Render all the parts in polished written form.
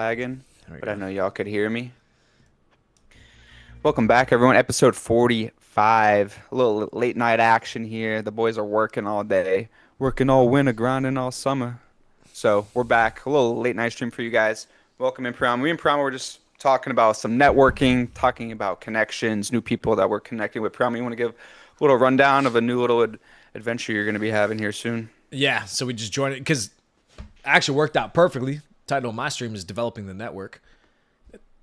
Lagging, There we but I go. know y'all could hear me. Welcome back, everyone. Episode 45. A little late night action here. The boys are working all day, working all winter, grinding all summer. So we're back. A little late night stream for you guys. Welcome in Pram. Me and Pram were just talking about some networking, talking about connections, new people that we're connecting with. Pram, you want to give a little rundown of a new little adventure you're going to be having here soon? Yeah, so we just joined it because it actually worked out perfectly. Title of my stream is developing the network.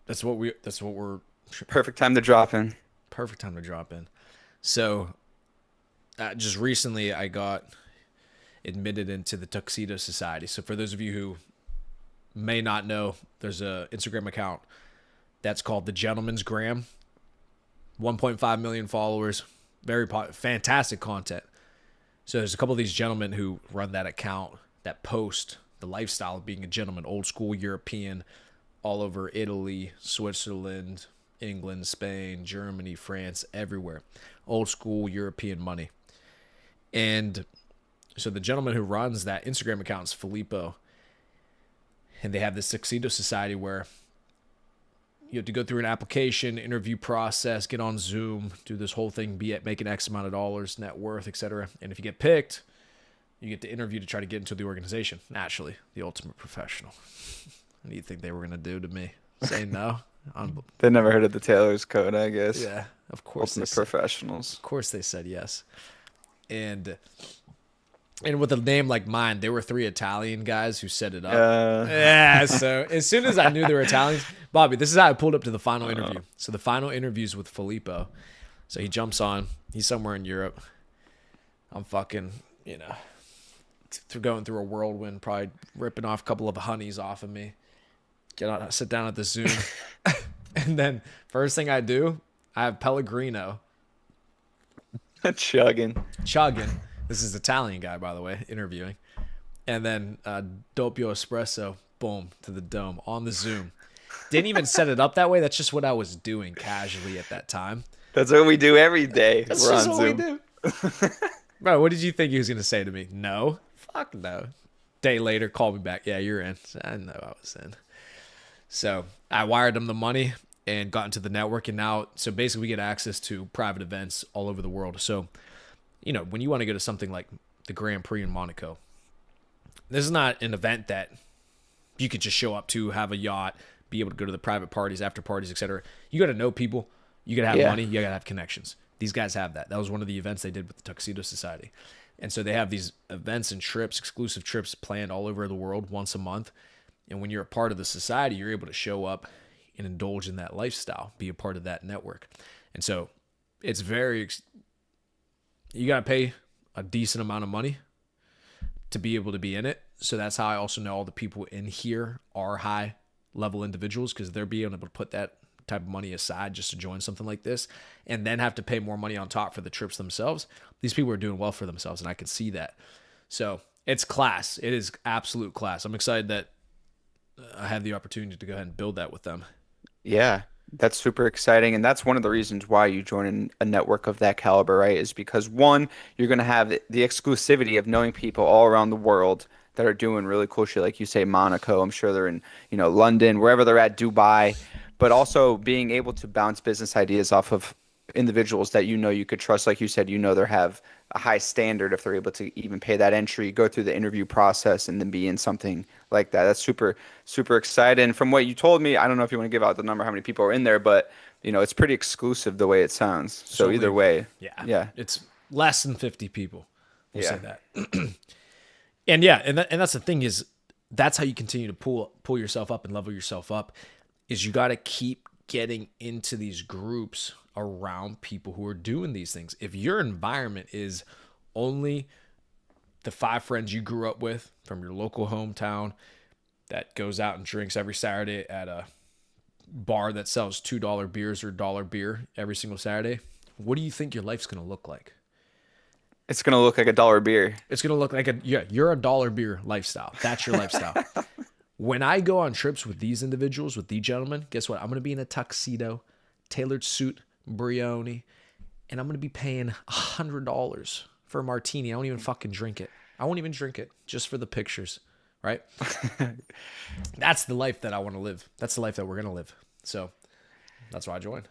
That's what we're Perfect time to drop in. perfect time to drop in. So just recently I got admitted into the Tuxedo Society. So for those of you who may not know, there's a Instagram account that's called the Gentleman's Gram. 1.5 million followers. Fantastic content. So there's a couple of these gentlemen who run that account that post the lifestyle of being a gentleman, old school European, all over Italy, Switzerland, England, Spain, Germany, France, everywhere. Old school European money. And so the gentleman who runs that Instagram account is Filippo. And they have this Tuxedo Society where you have to go through an application, interview process, get on Zoom, do this whole thing, be at making X amount of dollars, net worth, etc. And if you get picked, you get to interview to try to get into the organization. Naturally, the ultimate professional. What do you think they were gonna do to me? Say no? They never heard of the Taylor's Code, I guess. Yeah, of course they Ultimate said. professionals. Of course they said yes. And with a name like mine, there were three Italian guys who set it up. Uh, Yeah, so as soon as I knew they were Italians, Bobby, this is how I pulled up to the final uh, interview. So the final interview's with Filippo. So he jumps on. He's somewhere in Europe. I'm fucking, going through a whirlwind, probably ripping off a couple of honeys off of me. Get out, sit down at the Zoom. And then first thing I do, I have Pellegrino chugging. chugging. This is Italian guy, by the way, interviewing. And then Doppio Espresso, boom, to the dome on the Zoom. Didn't even set it up that way. That's just what I was doing casually at that time. That's what we do every day. That's We're just on what we Zoom. do. Bro, what did you think he was going to say to me? No. Fuck no. Day later, call me back. Yeah, you're in. I know I was in. So I wired him the money and got into the network. And now, so basically, we get access to private events all over the world. So, when you want to go to something like the Grand Prix in Monaco, this is not an event that you could just show up to, have a yacht, be able to go to the private parties, after parties, etc. You got to know people. You got to have Yeah. money. You got to have connections. These guys have that. That was one of the events they did with the Tuxedo Society. And so they have these events and trips, exclusive trips planned all over the world once a month. And when you're a part of the society, you're able to show up and indulge in that lifestyle, be a part of that network. And so it's you got to pay a decent amount of money to be able to be in it. So that's how I also know all the people in here are high level individuals because they're being able to put that type of money aside just to join something like this and then have to pay more money on top for the trips themselves. These people are doing well for themselves and I can see that. So it's class. It is absolute class. I'm excited that I have the opportunity to go ahead and build that with them. Yeah. That's super exciting. And that's one of the reasons why you join a network of that caliber, right? Is because one, you're going to have the exclusivity of knowing people all around the world that are doing really cool shit. Like you say, Monaco. I'm sure they're in, London, wherever they're at, Dubai. But also being able to bounce business ideas off of individuals that you could trust. Like you said, they have a high standard if they're able to even pay that entry, go through the interview process, and then be in something like that. That's super, super exciting. From what you told me, I don't know if you want to give out the number, how many people are in there, but it's pretty exclusive the way it sounds. There's So either only, way, yeah, yeah, it's less than 50 people. We'll say yeah, that. And yeah, and that's the thing is that's how you continue to pull yourself up and level yourself up is you got to keep getting into these groups around people who are doing these things. If your environment is only the five friends you grew up with from your local hometown that goes out and drinks every Saturday at a bar that sells $2 beers or dollar beer every single Saturday, what do you think your life's going to look like? it's gonna look like a dollar beer. It's going to look like you're a dollar beer lifestyle. That's your lifestyle. When I go on trips with these individuals, with these gentlemen, guess what? I'm going to be in a tuxedo, tailored suit, brioni, and I'm going to be paying $100 for a martini. I don't even fucking drink it. I won't even drink it just for the pictures, right? That's the life that I want to live. That's the life that we're gonna live. So that's why I joined.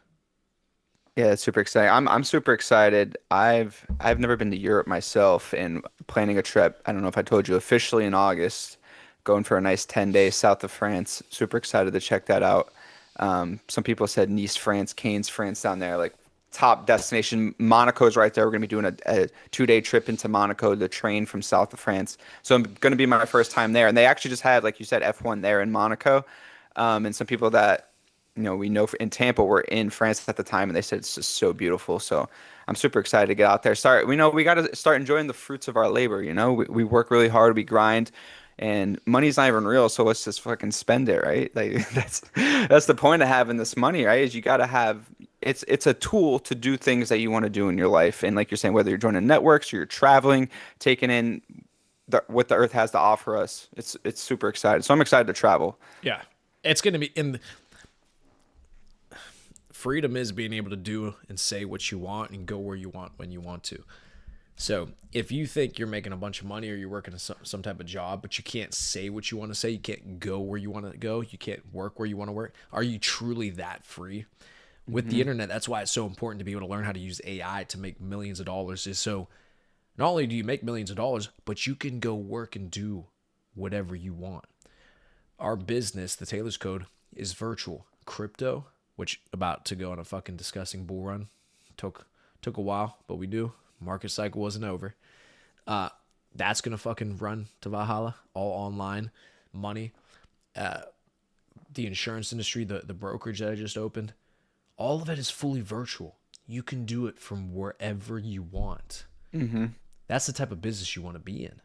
Yeah, it's super exciting. I'm super excited. I've never been to Europe myself and planning a trip. I don't know if I told you officially in August, going for a nice 10 days south of France. Super excited to check that out. Some people said Nice, France, Cannes, France down there, like top destination. Monaco's right there. We're gonna be doing a 2 day trip into Monaco, the train from south of France. So I'm gonna be my first time there. And they actually just had, like you said, F1 there in Monaco. And some people that we know in Tampa were in France at the time, and they said it's just so beautiful. So I'm super excited to get out there. We got to start enjoying the fruits of our labor. We work really hard, we grind, and money's not even real. So let's just fucking spend it, right? Like that's the point of having this money, right? Is you got to have it's a tool to do things that you want to do in your life. And like you're saying, whether you're joining networks or you're traveling, taking in what the earth has to offer us, it's super excited. So I'm excited to travel. Yeah, it's gonna be in. Freedom is being able to do and say what you want and go where you want when you want to. So if you think you're making a bunch of money or you're working some type of job, but you can't say what you want to say, you can't go where you want to go, you can't work where you want to work, are you truly that free? With the Hmm. internet, that's why it's so important to be able to learn how to use AI to make millions of dollars. Is so not only do you make millions of dollars, but you can go work and do whatever you want. Our business, the Taylor's Code, is virtual. Crypto, which about to go on a fucking disgusting bull run, took a while, but we do. Market cycle wasn't over. Uh, that's gonna fucking run to Valhalla, all online money. The insurance industry, the brokerage that I just opened, all of it is fully virtual. You can do it from wherever you want. Hmm. That's the type of business you want to be in.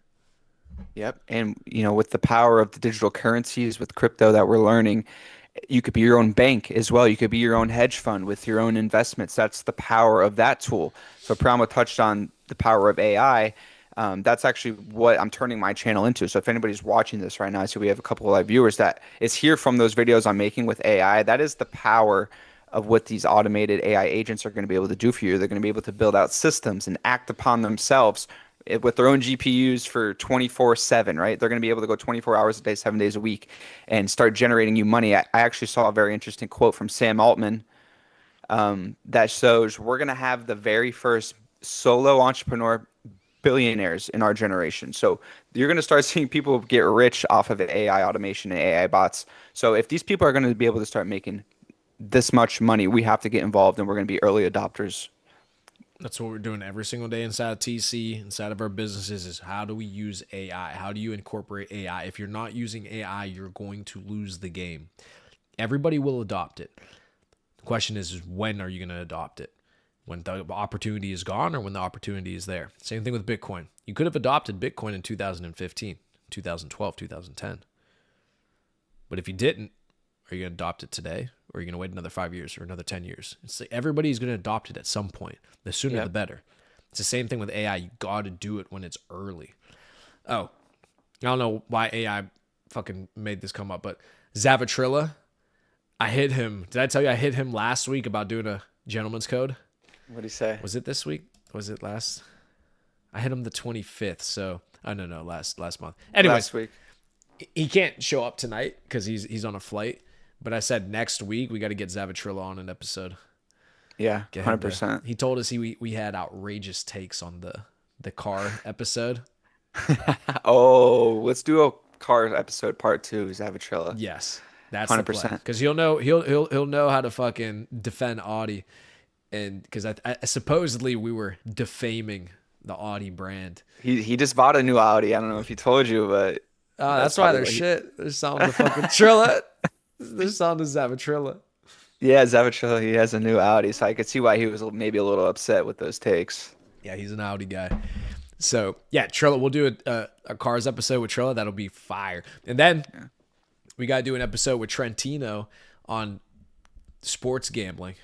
Yep. And with the power of the digital currencies with crypto that we're learning, you could be your own bank as well. You could be your own hedge fund with your own investments. That's the power of that tool. So Prama touched on the power of AI. That's actually what I'm turning my channel into. So if anybody's watching this right now, I see we have a couple of live viewers that is here from those videos I'm making with AI. That is the power of what these automated AI agents are going to be able to do for you. They're going to be able to build out systems and act upon themselves with their own GPUs for 24/7, right? They're going to be able to go 24 hours a day, 7 days a week, and start generating you money. I actually saw a very interesting quote from Sam Altman that shows we're going to have the very first solo entrepreneur billionaires in our generation. So you're going to start seeing people get rich off of AI automation and AI bots. So if these people are going to be able to start making this much money, we have to get involved, and we're going to be early adopters. That's what we're doing every single day inside of TC, inside of our businesses is how do we use AI? How do you incorporate AI? If you're not using AI, you're going to lose the game. Everybody will adopt it. The question is when are you going to adopt it? When the opportunity is gone or when the opportunity is there? Same thing with Bitcoin. You could have adopted Bitcoin in 2015, 2012, 2010. But if you didn't, are you going to adopt it today? Or are you going to wait another 5 years or another 10 years? It's like everybody's going to adopt it at some point. The sooner the Yep. better. It's the same thing with AI. You got to do it when it's early. Oh, I don't know why AI fucking made this come up, but Zavatrilla, I hit him. Did I tell you I hit him last week about doing a gentleman's code? What do you say? Was it this week? Was it last? I hit him the 25th. So, oh, no, last month. Anyways, Last week. he can't show up tonight because he's on a flight. But I said next week we got to get Zavatrilla on an episode. Yeah, Get him to. 100%. He told us we had outrageous takes on the car episode. Oh, let's do a car episode part two, Zavatrilla. Yes, that's the play 100%. because he'll know how to fucking defend Audi, and because I supposedly we were defaming the Audi brand. He just bought a new Audi. I don't know if he told you, but that's That's why probably they're what he. shit. They're selling the fucking Trilla. They're selling the Zavatrilla. Yeah, Zavatrilla, he has a new Audi, so I could see why he was maybe a little upset with those takes. Yeah, he's an Audi guy. So yeah, Trilla. We'll do a cars episode with Trilla. That'll be fire. And then Yeah. we gotta do an episode with Trentino on sports gambling.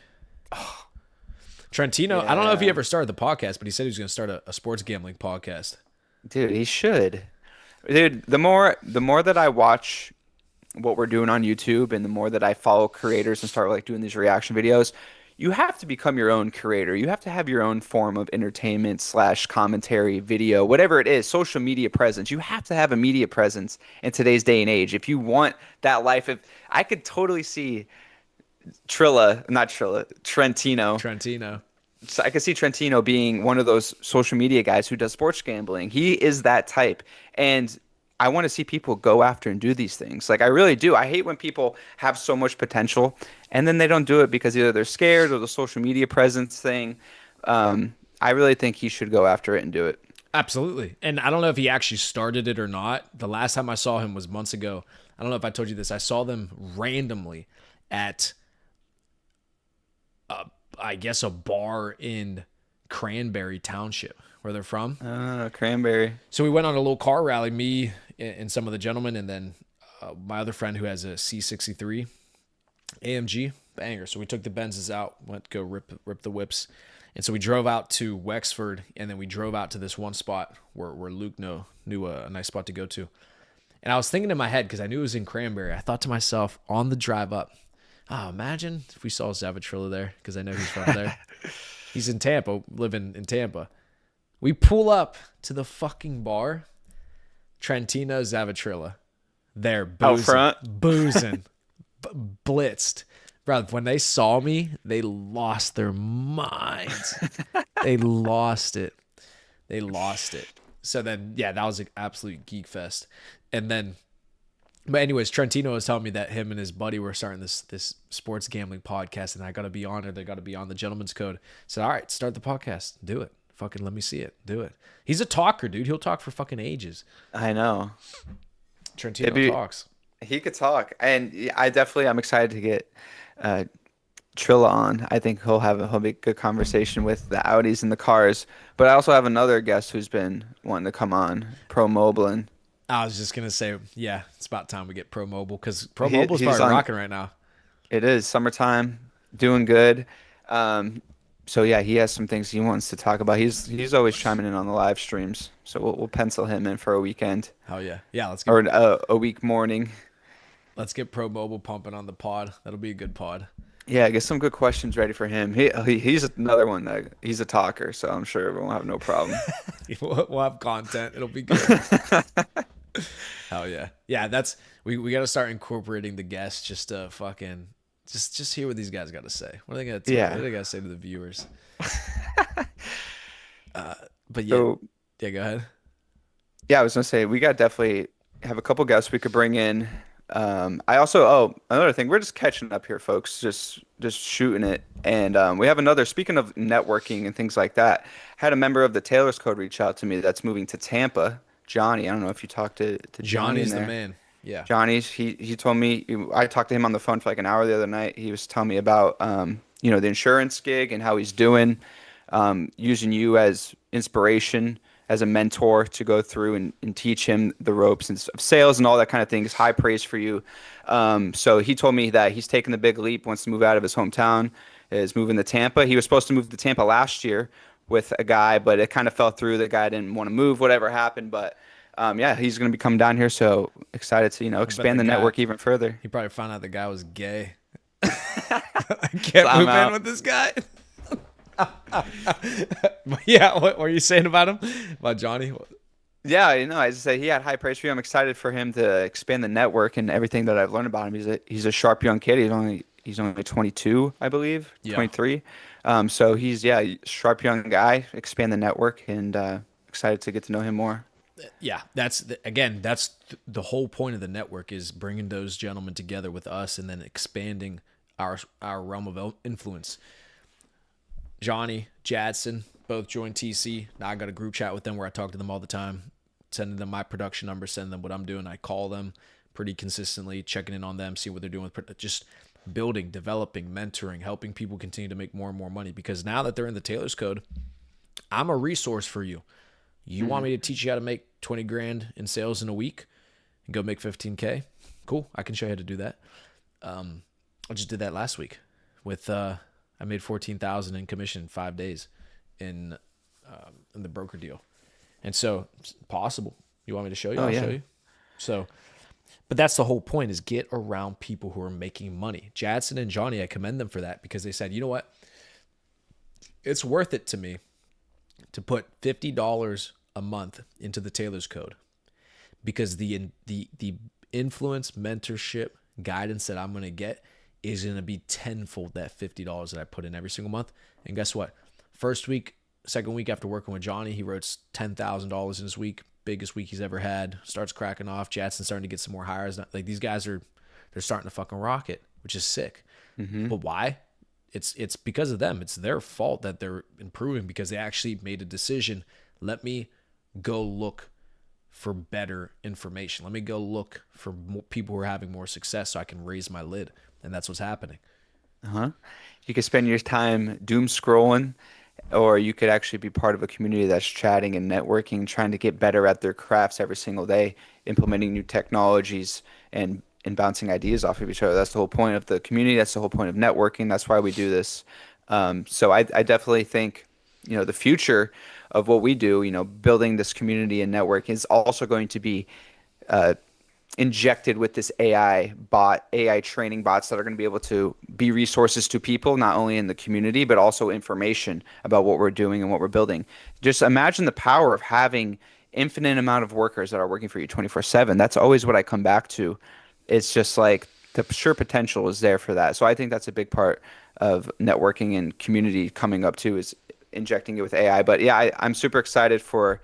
Trentino, I don't know if he Yeah. ever started the podcast, but he said he was gonna start a sports gambling podcast. Dude, he should. Dude, the more that I watch what we're doing on YouTube and the more that I follow creators and start like doing these reaction videos, you have to become your own creator. You have to have your own form of entertainment slash commentary, video, whatever it is, social media presence. You have to have a media presence in today's day and age. If you want that life, if I could totally see not Trilla, Trentino. Trentino. So I could see Trentino being one of those social media guys who does sports gambling. He is that type. And I want to see people go after and do these things. Like I really do. I hate when people have so much potential and then they don't do it because either they're scared or the social media presence thing. I really think he should go after it and do it. Absolutely. And I don't know if he actually started it or not. The last time I saw him was months ago. I don't know if I told you this. I saw them randomly at, I guess, a bar in Cranberry Township, where they're from. Cranberry. So we went on a little car rally, me and some of the gentlemen, and then my other friend who has a C63 AMG banger. So we took the Benzes out, went to go rip the whips. And so we drove out to Wexford, and then we drove out to this one spot where Luke knew a nice spot to go to. And I was thinking in my head, because I knew it was in Cranberry, I thought to myself on the drive up, imagine if we saw Zavatrilla there, because I know he's from there. He's in Tampa, living in Tampa. We pull up to the fucking bar, Trentino Zavatrilla. There, Out boozing, front. boozing, blitzed. Bro, when they saw me, they lost their minds. They lost it. They lost it. So then, yeah, that was an absolute geek fest. And then, but anyways, Trentino was telling me that him and his buddy were starting this sports gambling podcast, and I got to be on it. They got to be on the Gentleman's Code. I said, all right, start the podcast. Do it. Fucking let me see it. Do it. He's a talker, dude. He'll talk for fucking ages. I know. Trentino talks. He could talk, and yeah, I'm excited to get uh, Trilla on. I think he'll be a good conversation with the Audis and the cars. But I also have another guest who's been wanting to come on, Pro Moblin. I was just gonna say, yeah, it's about time we get Pro Mobile, because Pro He, Mobile's he's probably on. rocking right now. It is summertime, doing good. Um, so yeah, he has some things he wants to talk about. He's always chiming in on the live streams, so we'll pencil him in for a weekend Hell yeah, yeah. or a week morning. Let's get Pro Mobile pumping on the pod. That'll be a good pod. Yeah, get some good questions ready for him. He's another one that he's a talker, so I'm sure we'll have no problem. We'll have content. It'll be good. Hell yeah, yeah. That's we got to start incorporating the guests just to fucking just hear what these guys got to say. What are they gonna tell? What Yeah. do they got to say to the viewers? But yeah, So yeah. Go ahead. yeah, I was gonna say we got definitely have a couple guests we could bring in. I also another thing, we're just catching up here, folks. Just shooting it, and we have another. Speaking of networking and things like that, had a member of the Taylor's Code reach out to me that's moving to Tampa. Johnny, I don't know if you talked to Johnny in Johnny's the there. man. Yeah. Johnny's he told me I talked to him on the phone for like an hour the other night. He was telling me about the insurance gig and how he's doing, using you as inspiration, as a mentor to go through and teach him the ropes of sales and all that kind of thing. Is high praise for you. So he told me that he's taking the big leap, wants to move out of his hometown, is moving to Tampa. He was supposed to move to Tampa last year with a guy, but it kind of fell through. The guy didn't want to move, whatever happened. But yeah, he's going to be coming down here. So excited to, I bet expand the network even further. he probably found out the guy was gay. I So can't I'm move in out. with this guy. Yeah, what were you saying about him? About Johnny? Yeah, I just say he had high praise for you. I'm excited for him to expand the network and everything that I've learned about him. He's a sharp young kid. He's only 22, I believe, Yeah. 23. So he's sharp young guy. Expand the network and excited to get to know him more. Yeah, that's the whole point of the network, is bringing those gentlemen together with us and then expanding our realm of influence. Johnny, Jadson, both joined TC. Now I got a group chat with them where I talk to them all the time, sending them my production number, sending them what I'm doing. I call them pretty consistently, checking in on them, see what they're doing with just building, developing, mentoring, helping people continue to make more and more money. Because now that they're in the Taylor's Code, I'm a resource for you. You want me to teach you how to make 20 grand in sales in a week and go make 15K? Cool. I can show you how to do that. I just did that last week with, I made 14,000 in commission in 5 days in the broker deal. And so it's possible. You want me to show you? Oh I'll yeah. show you. So But that's the whole point, is get around people who are making money. Jadson and Johnny, I commend them for that, because they said, you know what? It's worth it to me to put $50 a month into the Taylor's Code, because the influence, mentorship, guidance that I'm going to get is going to be tenfold that $50 that I put in every single month. And guess what? First week, second week after working with Johnny, he wrote $10,000 in his week, biggest week he's ever had. Starts cracking off. Jadson's starting to get some more hires. Like, these guys they're starting to fucking rocket, which is sick. Hmm. But why? It's because of them. It's their fault that they're improving, because they actually made a decision. Let me go look for better information. Let me go look for more people who are having more success, so I can raise my lid. And that's what's happening. Uh-huh. You could spend your time doom scrolling, or you could actually be part of a community that's chatting and networking, trying to get better at their crafts every single day, implementing new technologies and bouncing ideas off of each other. That's the whole point of the community. That's the whole point of networking. That's why we do this. So I definitely think, the future of what we do, building this community and network is also going to be uh, injected with this AI training bots that are going to be able to be resources to people, not only in the community, but also information about what we're doing and what we're building. Just imagine the power of having infinite amount of workers that are working for you 24/7. That's always what I come back to. It's just like the sure potential is there for that. So I think that's a big part of networking and community coming up too, is injecting it with AI. But yeah, I'm super excited for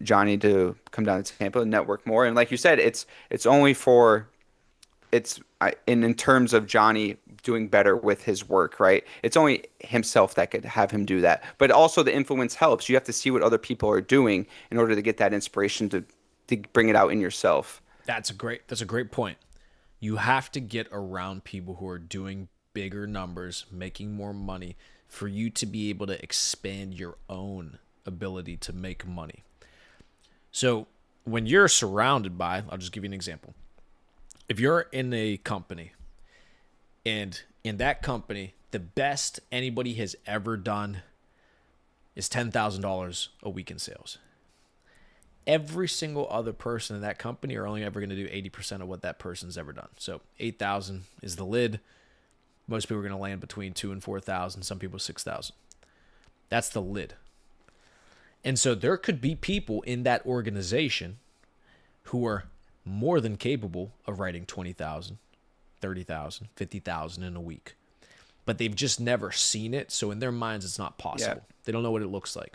Johnny to come down to Tampa and network more. And like you said, it's only for in terms of Johnny doing better with his work, right? It's only himself that could have him do that. But also the influence helps. You have to see what other people are doing in order to get that inspiration to bring it out in yourself. That's a great point. You have to get around people who are doing bigger numbers, making more money, for you to be able to expand your own ability to make money. So when you're surrounded by, I'll just give you an example. If you're in a company, and in that company, the best anybody has ever done is $10,000 a week in sales. Every single other person in that company are only ever going to do 80% of what that person's ever done. So 8,000 is the lid. Most people are going to land between 2 and 4,000. Some people 6,000. That's the lid. And so there could be people in that organization who are more than capable of writing 20,000, 30,000, 50,000 in a week. But they've just never seen it. So in their minds, it's not Yeah. possible. They don't know what it looks like.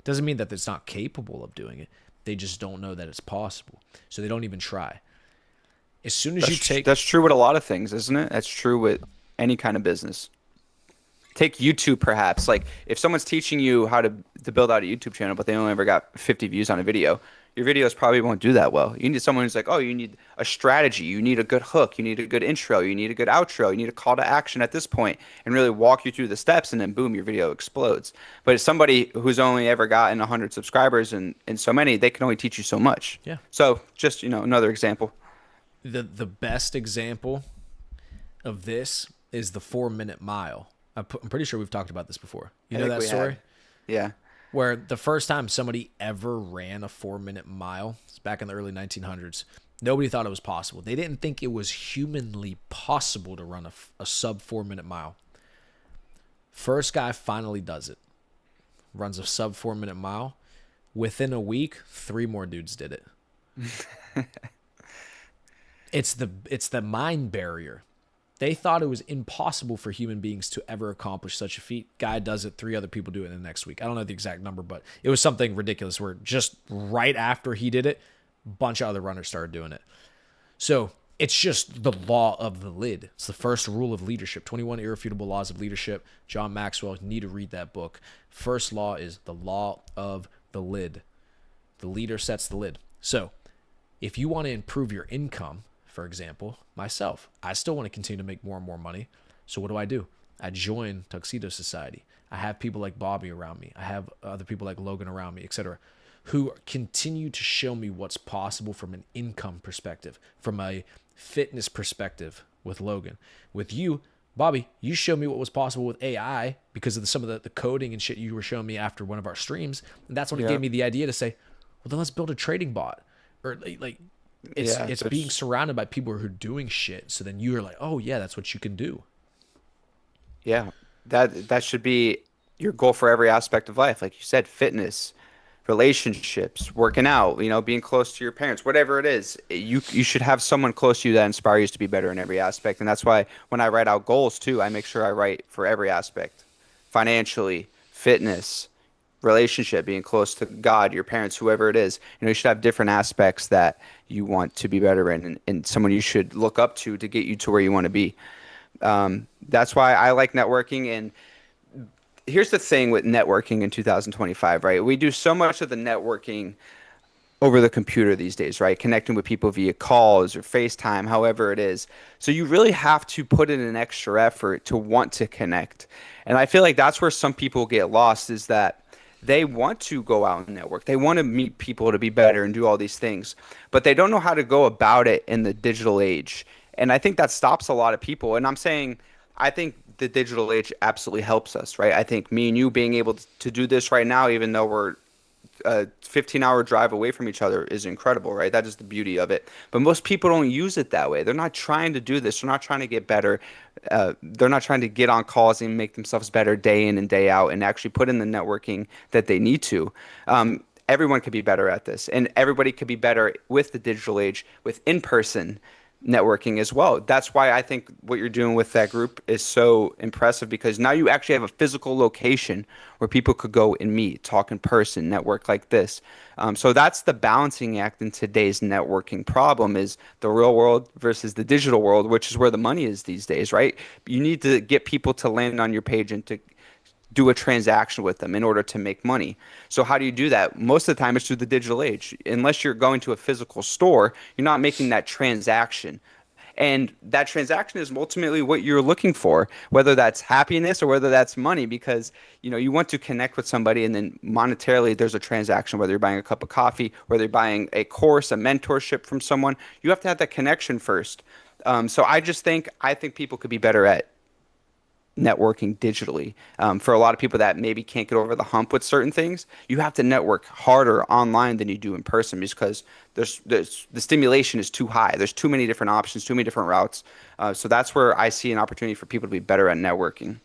Doesn't mean that it's not capable of doing it. They just don't know that it's possible. So they don't even try. As soon as you take, That's true with a lot of things, isn't it? That's true with any kind of business. Take YouTube perhaps. Like if someone's teaching you how to build out a YouTube channel, but they only ever got 50 views on a video, your videos probably won't do that well. You need someone who's like, oh, you need a strategy, you need a good hook, you need a good intro, you need a good outro, you need a call to action at this point, and really walk you through the steps, and then boom, your video explodes. But it's somebody who's only ever gotten 100 subscribers and so many, they can only teach you so much. yeah, So just, another example. the best example of this is the 4 minute mile. I'm pretty sure we've talked about this before. You I know think that we story? had. Yeah. Where the first time somebody ever ran a 4 minute mile, it's back in the early 1900s, nobody thought it was possible. They didn't think it was humanly possible to run a sub 4 minute mile. First guy finally does it, runs a sub 4 minute mile. Within a week, 3 more dudes did it. It's the mind barrier. They thought it was impossible for human beings to ever accomplish such a feat. Guy does it, 3 other people do it in the next week. I don't know the exact number, but it was something ridiculous where just right after he did it, a bunch of other runners started doing it. So it's just the law of the lid. It's the first rule of leadership. 21 Irrefutable Laws of Leadership. John Maxwell, you need to read that book. First law is the law of the lid. The leader sets the lid. So if you want to improve your income, for example, myself, I still want to continue to make more and more money. So what do? I join Tuxedo Society. I have people like Bobby around me. I have other people like Logan around me, etc., who continue to show me what's possible from an income perspective, from a fitness perspective with Logan. With you, Bobby, you showed me what was possible with AI because of some of the coding and shit you were showing me after one of our streams. And that's when it Yeah. gave me the idea to say, well, then let's build a trading bot. Or like Yeah, it's being there's surrounded by people who are doing shit. So then you're like, oh yeah, that's what you can do. yeah, that should be your goal for every aspect of life. Like you said, fitness, relationships, working out, being close to your parents, whatever it is. You should have someone close to you that inspires you to be better in every aspect. And that's why when I write out goals too, I make sure I write for every aspect. Financially, fitness, relationship, being close to God, your parents, whoever it is. You should have different aspects that you want to be better in and someone you should look up to get you to where you want to be. That's why I like networking. And here's the thing with networking in 2025, right? We do so much of the networking over the computer these days, right? Connecting with people via calls or FaceTime, however it is. So you really have to put in an extra effort to want to connect. And I feel like that's where some people get lost is that they want to go out and network. They want to meet people to be better and do all these things, but they don't know how to go about it in the digital age. And I think that stops a lot of people. And I'm saying, I think the digital age absolutely helps us, right? I think me and you being able to do this right now, even though we're a 15-hour drive away from each other is incredible, right? That is the beauty of it. But most people don't use it that way. They're not trying to do this. They're not trying to get better. They're not trying to get on calls and make themselves better day in and day out and actually put in the networking that they need to. Everyone could be better at this, and everybody could be better with the digital age, with in-person networking as well. That's why I think what you're doing with that group is so impressive because now you actually have a physical location where people could go and meet, talk in person, network like this. So that's the balancing act in today's networking problem is the real world versus the digital world, which is where the money is these days, right? You need to get people to land on your page and to do a transaction with them in order to make money. So how do you do that? Most of the time it's through the digital age. Unless you're going to a physical store, you're not making that transaction. And that transaction is ultimately what you're looking for, whether that's happiness or whether that's money, because you want to connect with somebody and then monetarily there's a transaction, whether you're buying a cup of coffee, whether you're buying a course, a mentorship from someone, you have to have that connection first. So I think people could be better at networking digitally. For a lot of people that maybe can't get over the hump with certain things, you have to network harder online than you do in person just because there's the stimulation is too high. There's too many different options, too many different routes. So that's where I see an opportunity for people to be better at networking.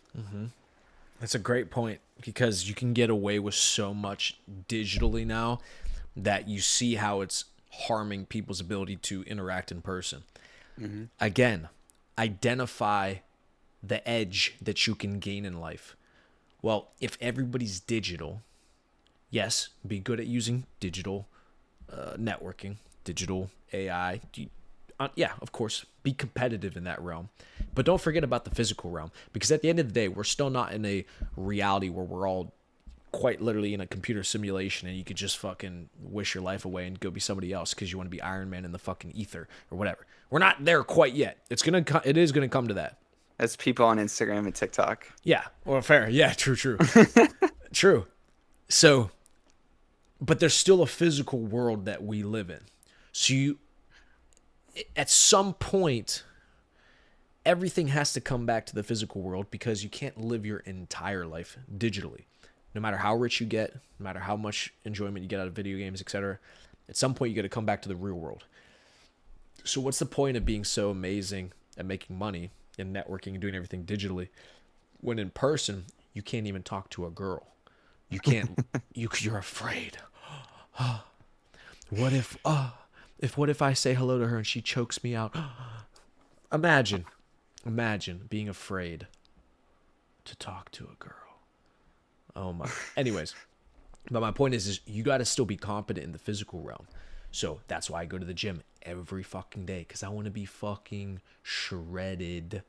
That's a great point because you can get away with so much digitally now that you see how it's harming people's ability to interact in person. Hmm. Again, identify the edge that you can gain in life. Well, if everybody's digital, yes, be good at using digital networking, digital AI. Yeah, of course, be competitive in that realm. But don't forget about the physical realm because at the end of the day, we're still not in a reality where we're all quite literally in a computer simulation and you could just fucking wish your life away and go be somebody else because you want to be Iron Man in the fucking ether or whatever. We're not there quite yet. It is gonna come to that. As people on Instagram and TikTok. Yeah. Well, fair. Yeah. True. True. True. So, but there's still a physical world that we live in. So at some point, everything has to come back to the physical world because you can't live your entire life digitally. No matter how rich you get, no matter how much enjoyment you get out of video games, etc. At some point, you got to come back to the real world. So, what's the point of being so amazing at making money and networking and doing everything digitally when in person you can't even talk to a girl? You can't. You're afraid. What if I say hello to her and she chokes me out? Imagine being afraid to talk to a girl. Oh my. Anyways, but my point is you got to still be competent in the physical realm. So that's why I go to the gym every fucking day because I want to be fucking shredded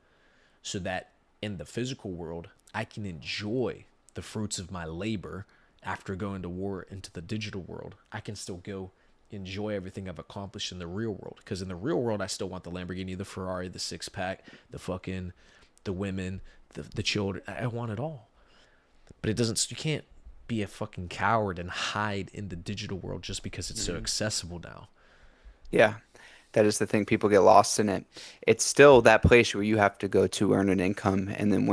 so that in the physical world, I can enjoy the fruits of my labor after going to war into the digital world. I can still go enjoy everything I've accomplished in the real world because in the real world, I still want the Lamborghini, the Ferrari, the six pack, the women, the children. I want it all. But you can't be a fucking coward and hide in the digital world just because it's so Mhm. accessible now. Yeah, that is the thing. People get lost in it. It's still that place where you have to go to earn an income, and then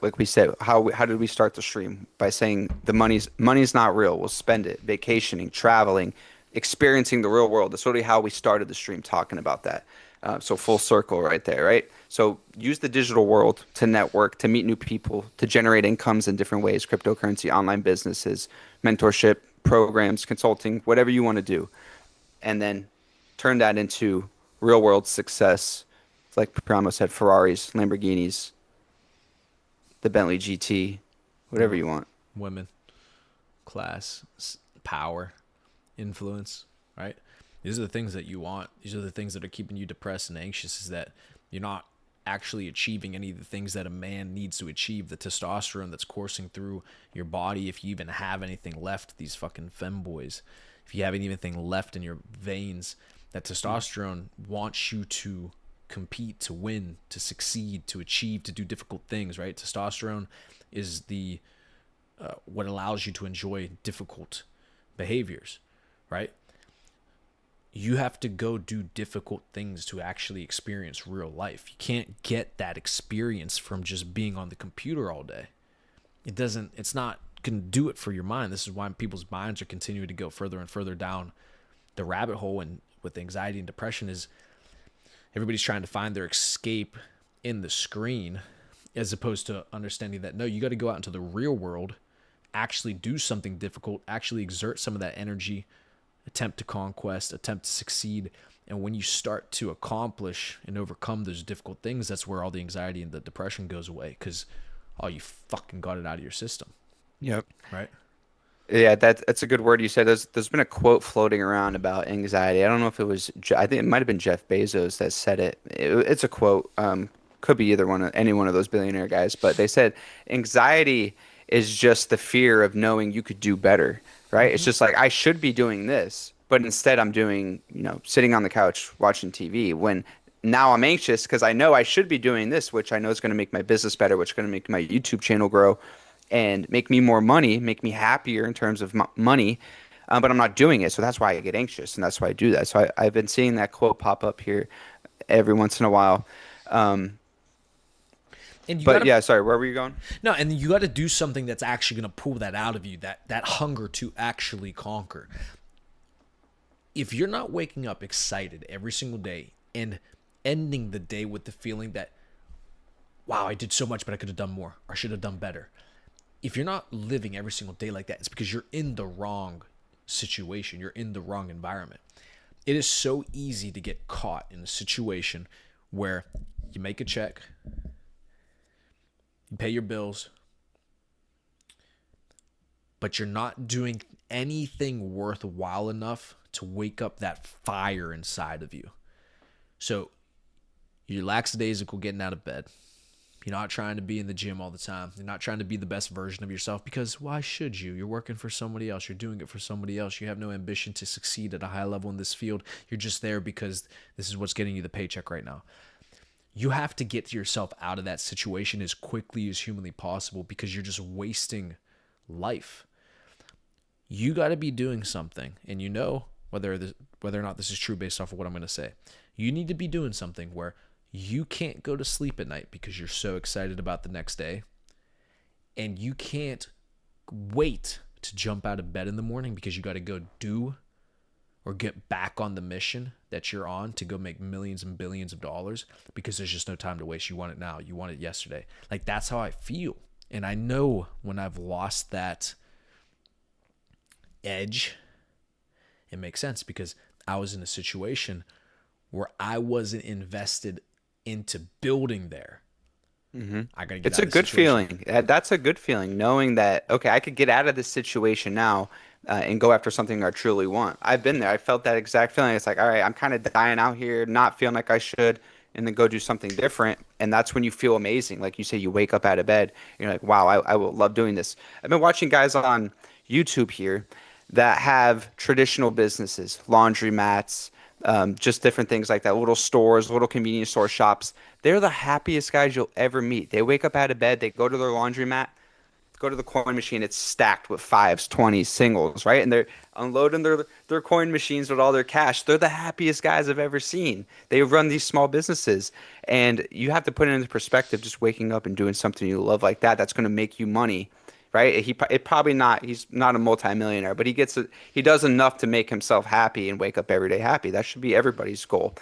like we said, how did we start the stream by saying the money's not real? We'll spend it vacationing, traveling, experiencing the real world. That's literally how we started the stream talking about that. So full circle right there, right? So use the digital world to network, to meet new people, to generate incomes in different ways, cryptocurrency, online businesses, mentorship, programs, consulting, whatever you want to do. And then turn that into real world success. Like Pramo said, Ferraris, Lamborghinis, the Bentley GT, whatever Wo- you want. Women, class, power, influence, right? These are the things that you want. These are the things that are keeping you depressed and anxious, is that you're not actually achieving any of the things that a man needs to achieve. The testosterone that's coursing through your body, if you even have anything left, these fucking femboys, if you have anything left in your veins, that testosterone wants you to compete, to win, to succeed, to achieve, to do difficult things, right? Testosterone is the what allows you to enjoy difficult behaviors, right? You have to go do difficult things to actually experience real life. You can't get that experience from just being on the computer all day. It's not going to do it for your mind. This is why people's minds are continuing to go further and further down the rabbit hole. And with anxiety and depression, is everybody's trying to find their escape in the screen, as opposed to understanding that, no, you got to go out into the real world, actually do something difficult, actually exert some of that energy, attempt to conquest, attempt to succeed. And when you start to accomplish and overcome those difficult things, that's where all the anxiety and the depression goes away, because you fucking got it out of your system, Yep. right? Yeah, that's a good word you said. There's been a quote floating around about anxiety. I don't know if it was I think it might have been Jeff Bezos that said it. It's a quote. Could be either any one of those billionaire guys, but they said anxiety is just the fear of knowing you could do better, right? It's just like I should be doing this, but instead I'm doing, sitting on the couch watching TV when now I'm anxious because I know I should be doing this, which I know is going to make my business better, which is going to make my YouTube channel grow and make me more money, make me happier in terms of money, but I'm not doing it. So that's why I get anxious, and that's why I do that. So I've been seeing that quote pop up here every once in a while. Um, And you but gotta yeah, sorry, where were you going? no, and you gotta do something that's actually gonna pull that out of you, that hunger to actually conquer. If you're not waking up excited every single day and ending the day with the feeling that, wow, I did so much, but I could have done more, or I should have done better. If you're not living every single day like that, it's because you're in the wrong situation. You're in the wrong environment. It is so easy to get caught in a situation where you make a check, you pay your bills, but you're not doing anything worthwhile enough to wake up that fire inside of you. So you're lackadaisical getting out of bed. You're not trying to be in the gym all the time. You're not trying to be the best version of yourself, because why should you? You're working for somebody else. You're doing it for somebody else. You have no ambition to succeed at a high level in this field. You're just there because this is what's getting you the paycheck right now. You have to get yourself out of that situation as quickly as humanly possible, because you're just wasting life. You got to be doing something, and whether or not this is true based off of what I'm going to say. You need to be doing something where you can't go to sleep at night because you're so excited about the next day, and you can't wait to jump out of bed in the morning because you got to go do or get back on the mission that you're on to go make millions and billions of dollars, because there's just no time to waste. You want it now. You want it yesterday. Like, that's how I feel. And I know when I've lost that edge, it makes sense, because I was in a situation where I wasn't invested into building there. Hmm. I got to get It's out a of the good situation. feeling. That's a good feeling, knowing that, okay, I could get out of this situation now and go after something I truly want. I've been there. I felt that exact feeling. It's like, all right, I'm kind of dying out here, not feeling like I should, and then go do something different. And that's when you feel amazing. Like you say, you wake up out of bed, and you're like, wow, I will love doing this. I've been watching guys on YouTube here that have traditional businesses, laundromats, just different things like that, little stores, little convenience store shops. They're the happiest guys you'll ever meet. They wake up out of bed, they go to their laundromat, go to the coin machine, it's stacked with fives, 20s, singles, right? And they're unloading their coin machines with all their cash. They're the happiest guys I've ever seen. They run these small businesses. And you have to put it into perspective, just waking up and doing something you love like that, that's going to make you money right? It probably not. He's not a multimillionaire, but he does enough to make himself happy and wake up every day happy. That should be everybody's goal,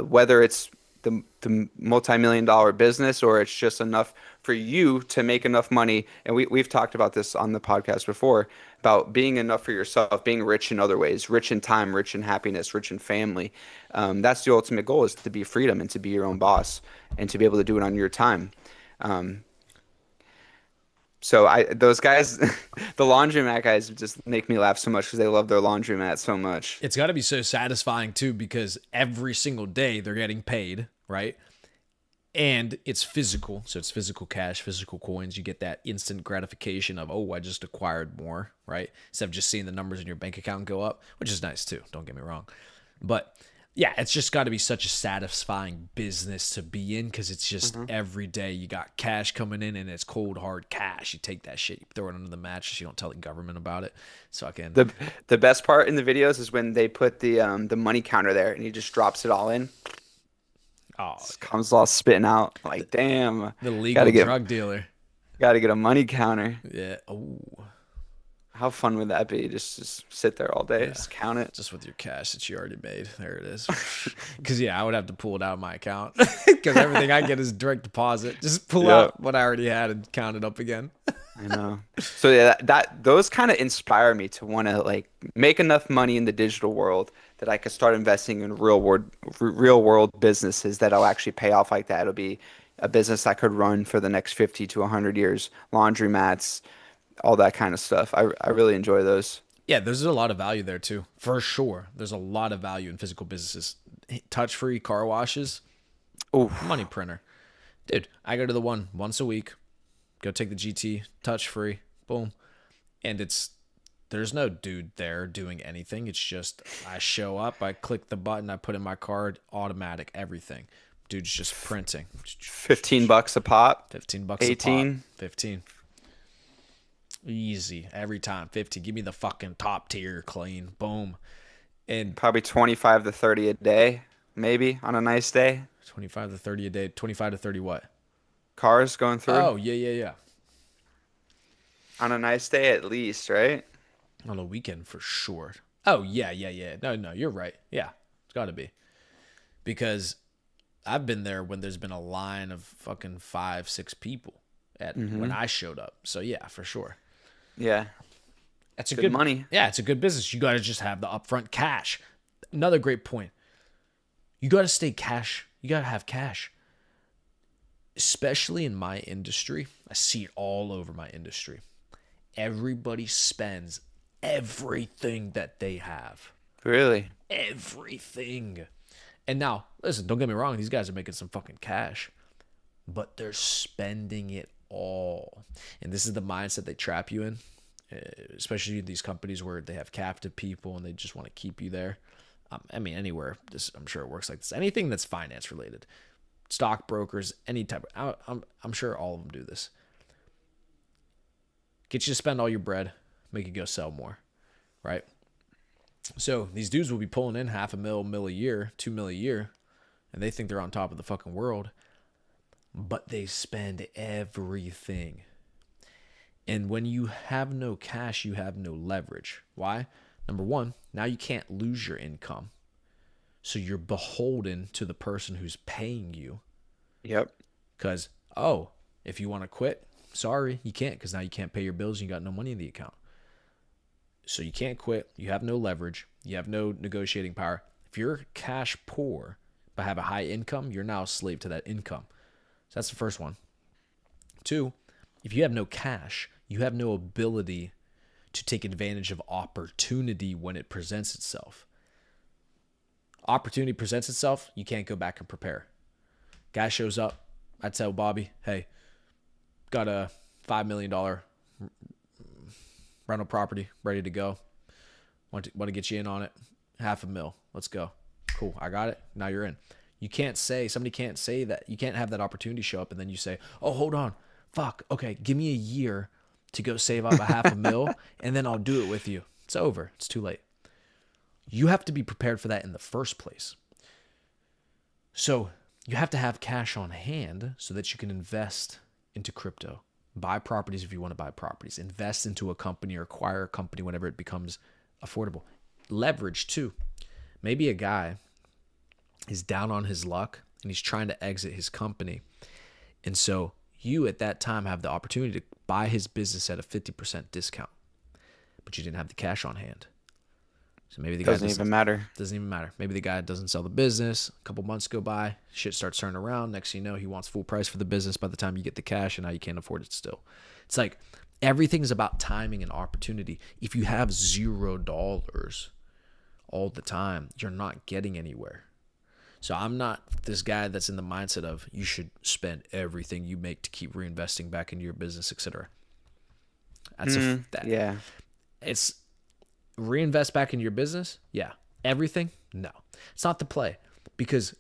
whether it's the multi-million dollar business or it's just enough for you to make enough money. And we've talked about this on the podcast before about being enough for yourself, being rich in other ways, rich in time, rich in happiness, rich in family. That's the ultimate goal is to be freedom and to be your own boss and to be able to do it on your time. Um, those guys, the laundromat guys just make me laugh so much because they love their laundromat so much. It's got to be so satisfying too because every single day they're getting paid, right? And it's physical, so it's physical cash, physical coins. You get that instant gratification of, oh, I just acquired more, right? Instead of just seeing the numbers in your bank account go up, which is nice too. Don't get me wrong, but yeah, it's just got to be such a satisfying business to be in because it's just hmm every day you got cash coming in and it's cold hard cash. You take that shit, you throw it under the mattress. You don't tell the government about it. So I can. The the best part in the videos is when they put the money counter there and he just drops it all in. Oh, Just comes all spitting out. Like, damn, the legal gotta get drug dealer. gotta get a money counter. Yeah. Oh, How fun would that be? Just sit there all day, yeah. just count it. Just with your cash that you already made. There it is. Because, yeah, I would have to pull it out of my account because everything I get is direct deposit. Just pull Yeah, out what I already had and count it up again. I know. So yeah, that those kind of inspire me to want to like make enough money in the digital world that I could start investing in real world businesses that'll actually pay off like that. It'll be a business I could run for the next 50 to 100 years, laundromats, all that kind of stuff. I really enjoy those. Yeah, there's a lot of value there, too. For sure. There's a lot of value in physical businesses. Touch free car washes, Oh, money printer. Dude, I go to the one once a week, go take the GT, touch free, boom. And there's no dude there doing anything. It's just I show up, I click the button, I put in my card, automatic, everything. Dude's just printing. 15 bucks a pop, 15 bucks a pop. 18, 15. Easy. Every time. 15. Give me the fucking top tier clean. Boom. And probably 25 to 30 a day, maybe on a nice day. 25 to 30 a day. 25 to 30 what? Cars going through Oh, yeah, yeah, yeah. on a nice day at least, right? On a weekend for sure. Oh, yeah, yeah, yeah. No, no, you're right. Yeah. It's got to be. Because I've been there when there's been a line of fucking 5, 6 people at when hmm I showed up. So yeah, for sure. Yeah, That's a good good money. Yeah, it's a good business. You got to just have the upfront cash. Another great point. You got to stay cash. You got to have cash. Especially in my industry. I see it all over my industry. Everybody spends everything that they have. Really? Everything. And now, listen, don't get me wrong, these guys are making some fucking cash, but they're spending it all. And this is the mindset they trap you in, especially these companies where they have captive people and they just want to keep you there. I mean, anywhere, I'm sure it works like this. Anything that's finance related, stockbrokers, any type of, I'm sure all of them do this. Get you to spend all your bread, make you go sell more, right? So these dudes will be pulling in half a mil a year, 2 mil a year, and they think they're on top of the fucking world, but they spend everything. And when you have no cash, you have no leverage. Why? Number one, now you can't lose your income. So you're beholden to the person who's paying you. Yep. Because, oh, if you want to quit, sorry, you can't because now you can't pay your bills and you got no money in the account. So you can't quit. You have no leverage. You have no negotiating power. If you're cash poor but have a high income, you're now a slave to that income. So that's the first one. Two, if you have no cash, you have no ability to take advantage of opportunity when it presents itself. Opportunity presents itself, you can't go back and prepare. Guy shows up, I tell Bobby, hey, got a $5 million rental property ready to go. Want to get you in on it. $500,000. Let's go. Cool. I got it. Now you're in. Somebody can't say that. You can't have that opportunity show up and then you say, oh, hold on. Fuck. Okay. Give me a year to go save up a $500,000 and then I'll do it with you. It's over. It's too late. You have to be prepared for that in the first place. So you have to have cash on hand so that you can invest into crypto. Buy properties if you want to buy properties. Invest into a company or acquire a company whenever it becomes affordable. Leverage too. Maybe a guy is down on his luck and he's trying to exit his company. And so you at that time have the opportunity to buy his business at a 50% discount, but you didn't have the cash on hand. So maybe the guy Doesn't even matter. doesn't even matter. Maybe the guy doesn't sell the business. A couple months go by, shit starts turning around. Next thing you know, he wants full price for the business by the time you get the cash, and now you can't afford it still. It's like everything's about timing and opportunity. If you have $0 all the time, you're not getting anywhere. So I'm not this guy that's in the mindset of you should spend everything you make to keep reinvesting back into your business, etc. That's a that Yeah. it's reinvest back into your business. Yeah. Everything? No. It's not the play. Because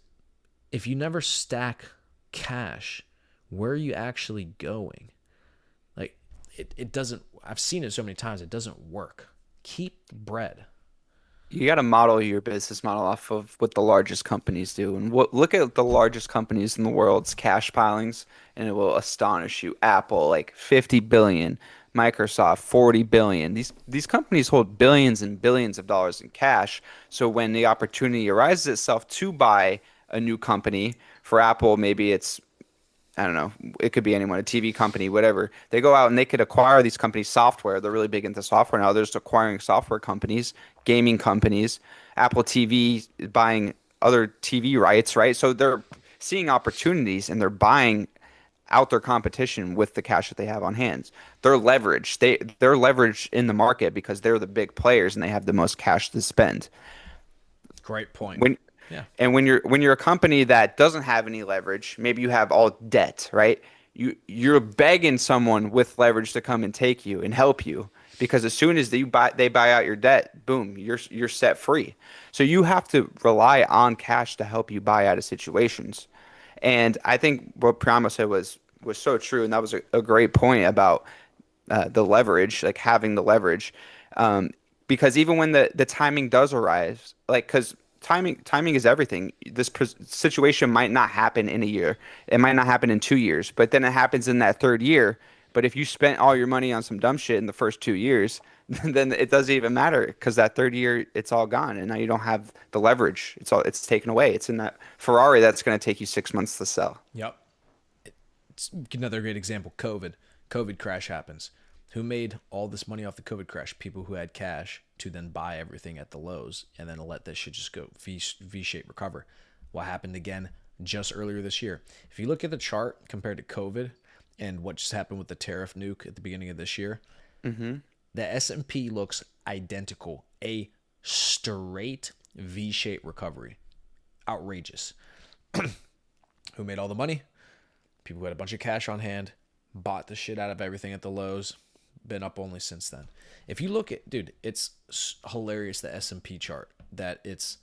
if you never stack cash, where are you actually going? Like it doesn't I've seen it so many times, it doesn't work. Keep bread. You got to model your business model off of what the largest companies do. And look at the largest companies in the world's cash pilings, and it will astonish you. Apple, like 50 billion, Microsoft, 40 billion. These companies hold billions and billions of dollars in cash. So when the opportunity arises itself to buy a new company, for Apple, maybe it's I don't know. It could be anyone, a TV company, whatever. They go out and they could acquire these companies' software. They're really big into software now. They're just acquiring software companies, gaming companies, Apple TV buying other TV rights, right? So they're seeing opportunities and they're buying out their competition with the cash that they have on hands. They're leveraged. They're leveraged in the market because they're the big players and they have the most cash to spend. Great point. When Yeah. and when you're a company that doesn't have any leverage, maybe you have all debt, right? You're begging someone with leverage to come and take you and help you because as soon as they buy out your debt, boom, you're set free. So you have to rely on cash to help you buy out of situations. And I think what Priamo said was so true, and that was a great point about the leverage, like having the leverage, um, because even when the timing does arise, like because timing is everything. This situation might not happen in a year, it might not happen in 2 years, but then it happens in that third year. But if you spent all your money on some dumb shit in the first 2 years, then it doesn't even matter because that third year it's all gone, and now you don't have the leverage. It's taken away. It's in that Ferrari that's going to take you 6 months to sell. Yep. It's another great example. COVID crash happens. Who made all this money off the COVID crash? People who had cash to then buy everything at the lows and then let that shit just go V-shape recover. What happened again just earlier this year? If you look at the chart compared to COVID and what just happened with the tariff nuke at the beginning of this year, the S&P looks identical. A straight V-shaped recovery. Outrageous. Who made all the money? People who had a bunch of cash on hand, bought the shit out of everything at the lows, been up only since then. If you look at, dude, it's hilarious, the S&P chart, that it's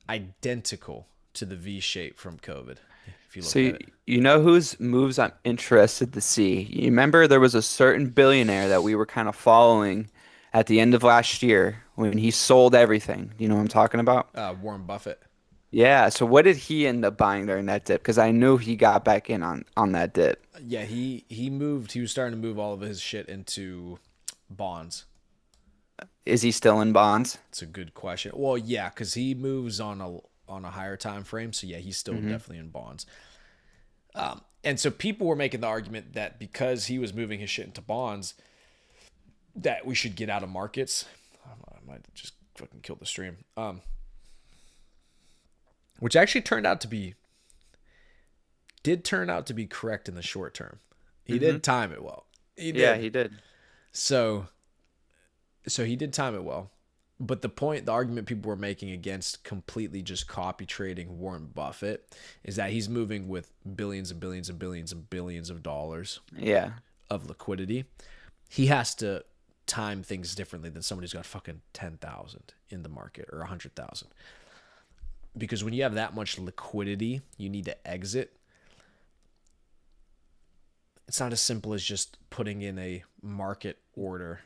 identical to the V shape from COVID. If you So look at you, it. you know whose moves I'm interested to see? You remember there was a certain billionaire that we were kind of following at the end of last year when he sold everything. You know what I'm talking about? Warren Buffett. Yeah, so what did he end up buying during that dip? Because I knew he got back in on that dip. Yeah, he moved. He was starting to move all of his shit into bonds. Is he still in bonds? It's a good question. Well, yeah, because he moves on a higher time frame. So yeah, he's still Hmm. definitely in bonds. And so people were making the argument that because he was moving his shit into bonds, that we should get out of markets. I might just fucking kill the stream. Which actually did turn out to be correct in the short term. He Hmm. did time it well. He Yeah, did. he did. So he did time it well. But the argument people were making against completely just copy trading Warren Buffett is that he's moving with billions and billions and billions and billions of dollars Yeah. of liquidity. He has to time things differently than somebody who's got fucking 10,000 in the market or 100,000. Because when you have that much liquidity, you need to exit. It's not as simple as just putting in a market order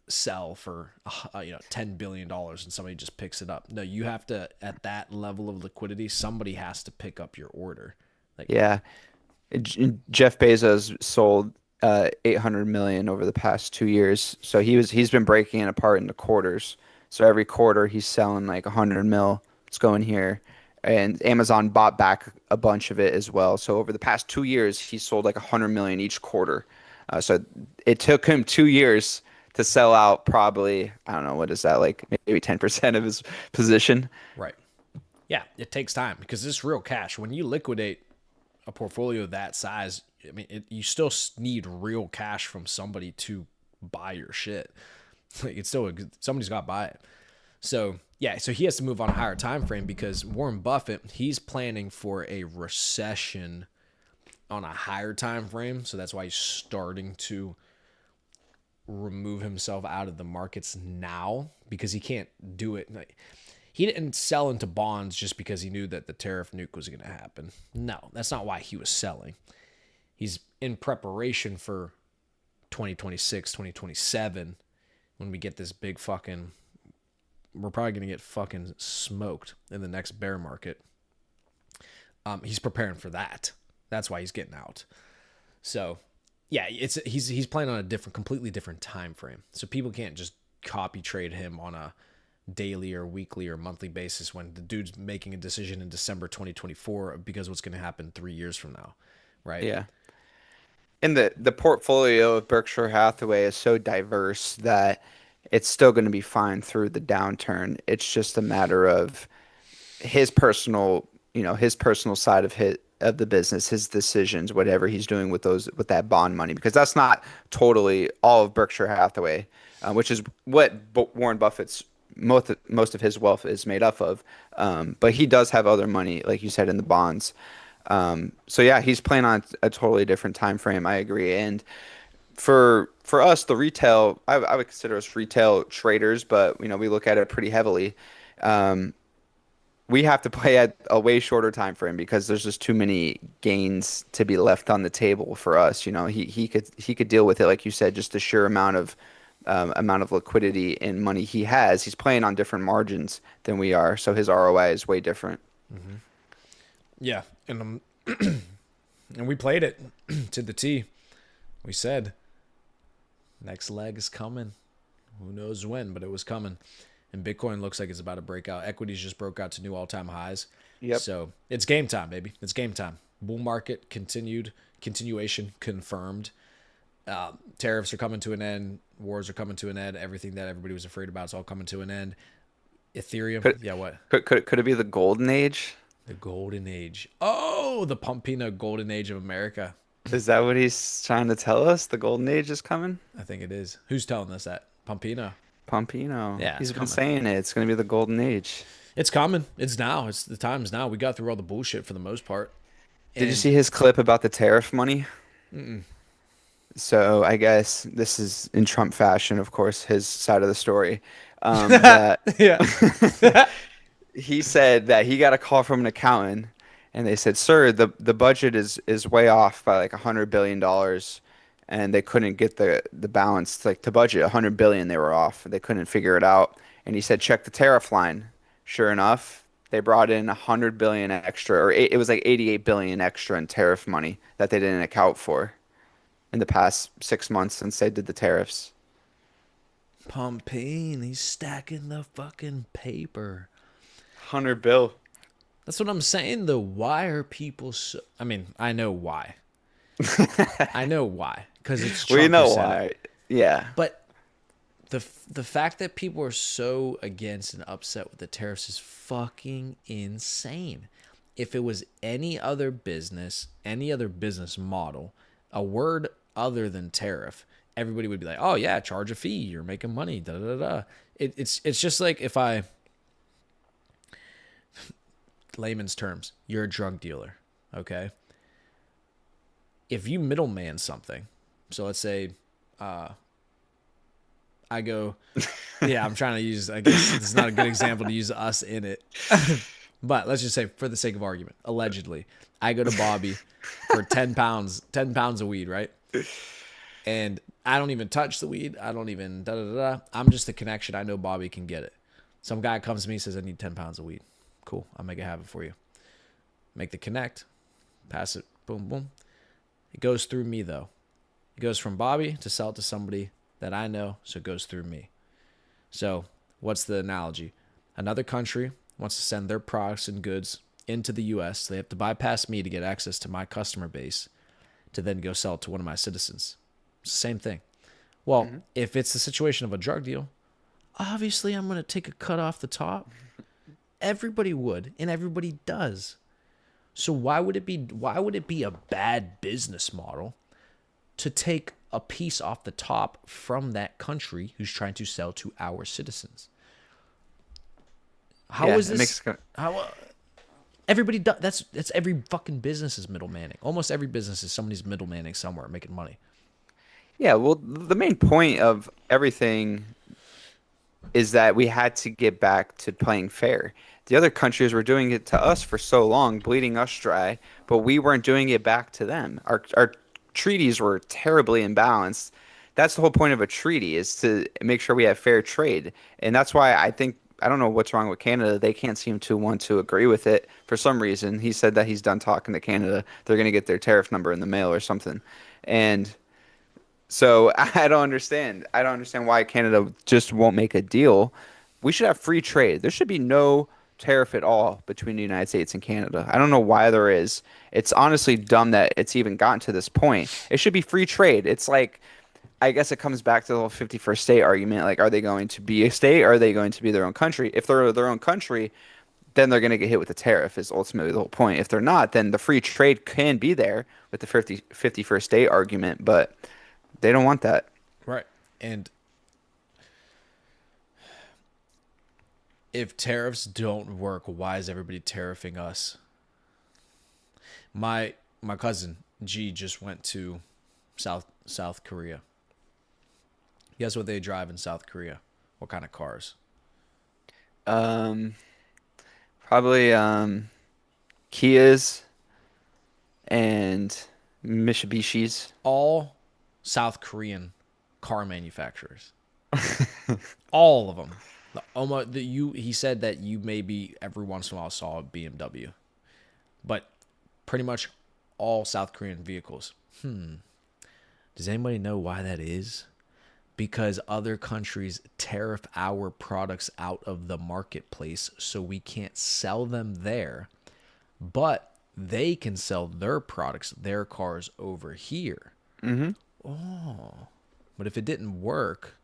sell for $10 billion and somebody just picks it up. No, you have to, at that level of liquidity, somebody has to pick up your order. Like, Yeah. Jeff Bezos sold $800 million over the past 2 years. So he's been breaking it apart into quarters. So every quarter he's selling like 100 mil. It's going here. And Amazon bought back a bunch of it as well. So over the past 2 years, he's sold like 100 million each quarter. So it took him 2 years to sell out probably, I don't know, what is that, like maybe 10% of his position. Right. Yeah, it takes time because this is real cash. When you liquidate a portfolio that size, I mean, you still need real cash from somebody to buy your shit. Like it's still somebody's got to buy it. So yeah, so he has to move on a higher time frame because Warren Buffett, he's planning for a recession on a higher time frame. So that's why he's starting to remove himself out of the markets now because he can't do it. Like, he didn't sell into bonds just because he knew that the tariff nuke was going to happen. No, that's not why he was selling. He's in preparation for 2026, 2027 when we get this big fucking, we're probably going to get fucking smoked in the next bear market. He's preparing for that. That's why he's getting out. So, yeah, he's playing on a completely different time frame. So people can't just copy trade him on a daily or weekly or monthly basis when the dude's making a decision in December 2024 because what's going to happen 3 years from now, right? Yeah. And the portfolio of Berkshire Hathaway is so diverse that it's still going to be fine through the downturn. It's just a matter of his personal, his personal side of the business, his decisions, whatever he's doing with that bond money, because that's not totally all of Berkshire Hathaway, which is what Warren Buffett's most of his wealth is made up of. But he does have other money, like you said, in the bonds. So yeah, he's playing on a totally different time frame. I agree. And for us, the retail, I would consider us retail traders, but we look at it pretty heavily. Um, we have to play at a way shorter time frame because there's just too many gains to be left on the table for us. He could deal with it, like you said, just the sheer amount of liquidity and money he has. He's playing on different margins than we are, so his ROI is way different. Yeah, and we played it to the T. We said next leg is coming. Who knows when, but it was coming. And Bitcoin looks like it's about to break out. Equities just broke out to new all-time highs. Yep. So it's game time, baby. It's game time. Bull market continuation confirmed. Tariffs are coming to an end. Wars are coming to an end. Everything that everybody was afraid about is all coming to an end. Ethereum, Could yeah, what? could it be the golden age? The golden age. Oh, the Pumpina golden age of America. Is that what he's trying to tell us? The golden age is coming? I think it is. Who's telling us that? Pumpina. Pompino. Yeah, it's He's been coming. saying it. It's going to be the golden age. It's coming. It's now. It's the time's now. We got through all the bullshit for the most part. Did you And see his clip about the tariff money? So I guess this is in Trump fashion, of course, his side of the story. That yeah. he said that he got a call from an accountant, and they said, "Sir, the budget is way off by like $100 billion," and they couldn't get the balance like to budget 100 billion. They were off. They couldn't figure it out, and he said, "Check the tariff line." Sure enough, they brought in 100 billion extra, or it was like 88 billion extra in tariff money that they didn't account for in the past 6 months since they did the tariffs. Pumpine, he's stacking the fucking paper. 100 bill. That's what I'm saying, though. Why are people so. I mean, I know why. I know why. Because it's We Trump who know said it. why. Yeah. But the fact that people are so against and upset with the tariffs is fucking insane. If it was any other business, any other business model, a word other than tariff, everybody would be like, "Oh yeah, charge a fee. You're making money." Da da da da. It's just like if I layman's terms, you're a drug dealer, okay? If you middleman something, so let's say I go, yeah, I'm trying to use, I guess it's not a good example to use us in it. But let's just say, for the sake of argument, allegedly, I go to Bobby for 10 pounds, 10 pounds of weed, right? And I don't even touch the weed. I don't even da da da da. I'm just a connection. I know Bobby can get it. Some guy comes to me and says, I need 10 pounds of weed. Cool. I'll make it happen for you. Make the connect. Pass it. Boom, boom. It goes through me, though. It goes from Bobby to sell it to somebody that I know, so it goes through me. So, what's the analogy? Another country wants to send their products and goods into the US. They have to bypass me to get access to my customer base to then go sell it to one of my citizens. It's the same thing. Well, Hmm. if it's the situation of a drug deal, obviously I'm going to take a cut off the top. Everybody would, and everybody does. So why would it be a bad business model to take a piece off the top from that country who's trying to sell to our citizens? How Yeah, is it this? makes How everybody does? That's every fucking business is middlemaning. Almost every business is somebody's middlemaning somewhere making money. yeah. Well, the main point of everything is that we had to get back to playing fair. The other countries were doing it to us for so long, bleeding us dry, but we weren't doing it back to them. Our treaties were terribly imbalanced. That's the whole point of a treaty is to make sure we have fair trade. And that's why I think I don't know what's wrong with Canada. They can't seem to want to agree with it for some reason. He said that he's done talking to Canada. They're going to get their tariff number in the mail or something. And so I don't understand. I don't understand why Canada just won't make a deal. We should have free trade. There should be no tariff at all between the United States and Canada. I don't know why there is. It's honestly dumb that it's even gotten to this point. It should be free trade. It's like, I guess it comes back to the whole 51st state argument. Like, are they going to be a state or are they going to be their own country? If they're their own country, then they're going to get hit with the tariff, is ultimately the whole point. If they're not, then the free trade can be there with the 51st state argument, but they don't want that. Right. And if tariffs don't work, why is everybody tariffing us? My cousin G just went to South Korea. Guess what they drive in South Korea? What kind of cars? Um, Probably Kias and Mitsubishis. All South Korean car manufacturers. All of them. He said that you maybe every once in a while saw a BMW, but pretty much all South Korean vehicles. Does anybody know why that is? Because other countries tariff our products out of the marketplace, so we can't sell them there, but they can sell their products, their cars over here. Hmm. But if it didn't work,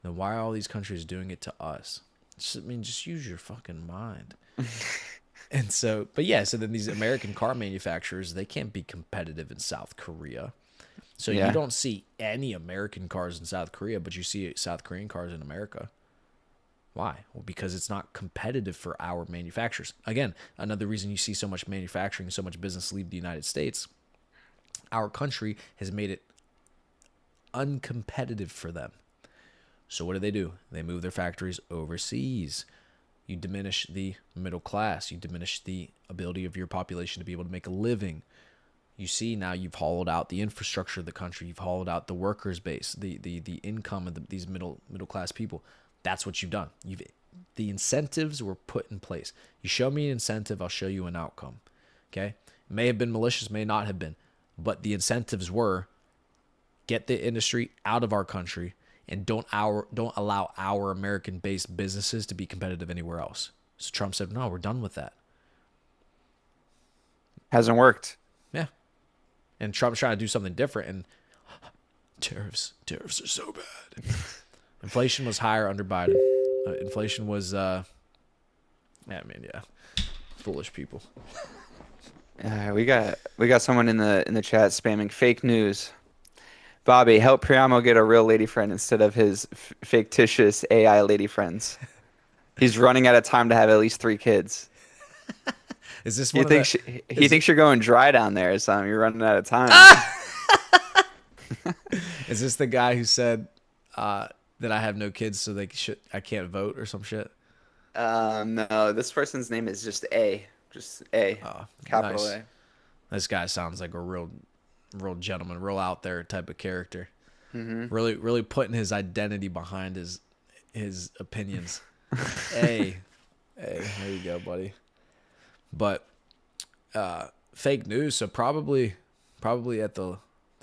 then why are all these countries doing it to us? Just use your fucking mind. And so, but yeah, so then these American car manufacturers, they can't be competitive in South Korea. So you Yeah. don't see any American cars in South Korea, but you see South Korean cars in America. Why? Well, because it's not competitive for our manufacturers. Again, another reason you see so much manufacturing, so much business leave the United States, our country has made it uncompetitive for them. So what do? They move their factories overseas. You diminish the middle class. You diminish the ability of your population to be able to make a living. You see now you've hollowed out the infrastructure of the country. You've hollowed out the workers base, the income of these middle class people. That's what you've done. The incentives were put in place. You show me an incentive, I'll show you an outcome. Okay? It may have been malicious, may not have been, but the incentives were get the industry out of our country and don't allow our American based businesses to be competitive anywhere else. So Trump said, "No, we're done with that." Hasn't worked. Yeah. And Trump's trying to do something different, and tariffs are so bad. Inflation was higher under Biden. Inflation was yeah, foolish people. We got someone in the chat spamming fake news. Bobby, help Priamo get a real lady friend instead of his fictitious AI lady friends. He's running out of time to have at least 3 kids. Is this He one of the thinks he is thinks you're going dry down there or something. You're running out of time. ah! Is this the guy who said that I have no kids, so I can't vote or some shit? No, this person's name is just A, Oh, capital nice. A. This guy sounds like a real gentleman, real out there type of character. Hmm. Really putting his identity behind his opinions. Hey, there you go, buddy. But fake news. So probably at the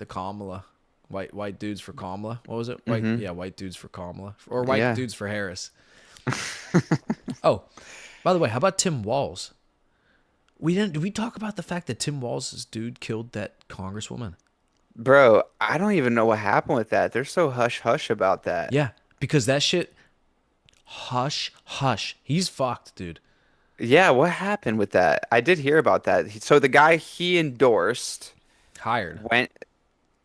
Kamala. White dudes for Kamala. What was it? Hmm. White dudes for Kamala or white Yeah. dudes for Harris. Oh, by the way, how about Tim Walz? We didn't. Did we talk about the fact that Tim Walz's dude killed that congresswoman? Bro, I don't even know what happened with that. They're so hush hush about that. Yeah, because that shit. Hush, hush. He's fucked, dude. Yeah, what happened with that? I did hear about that. So the guy he endorsed Hired. went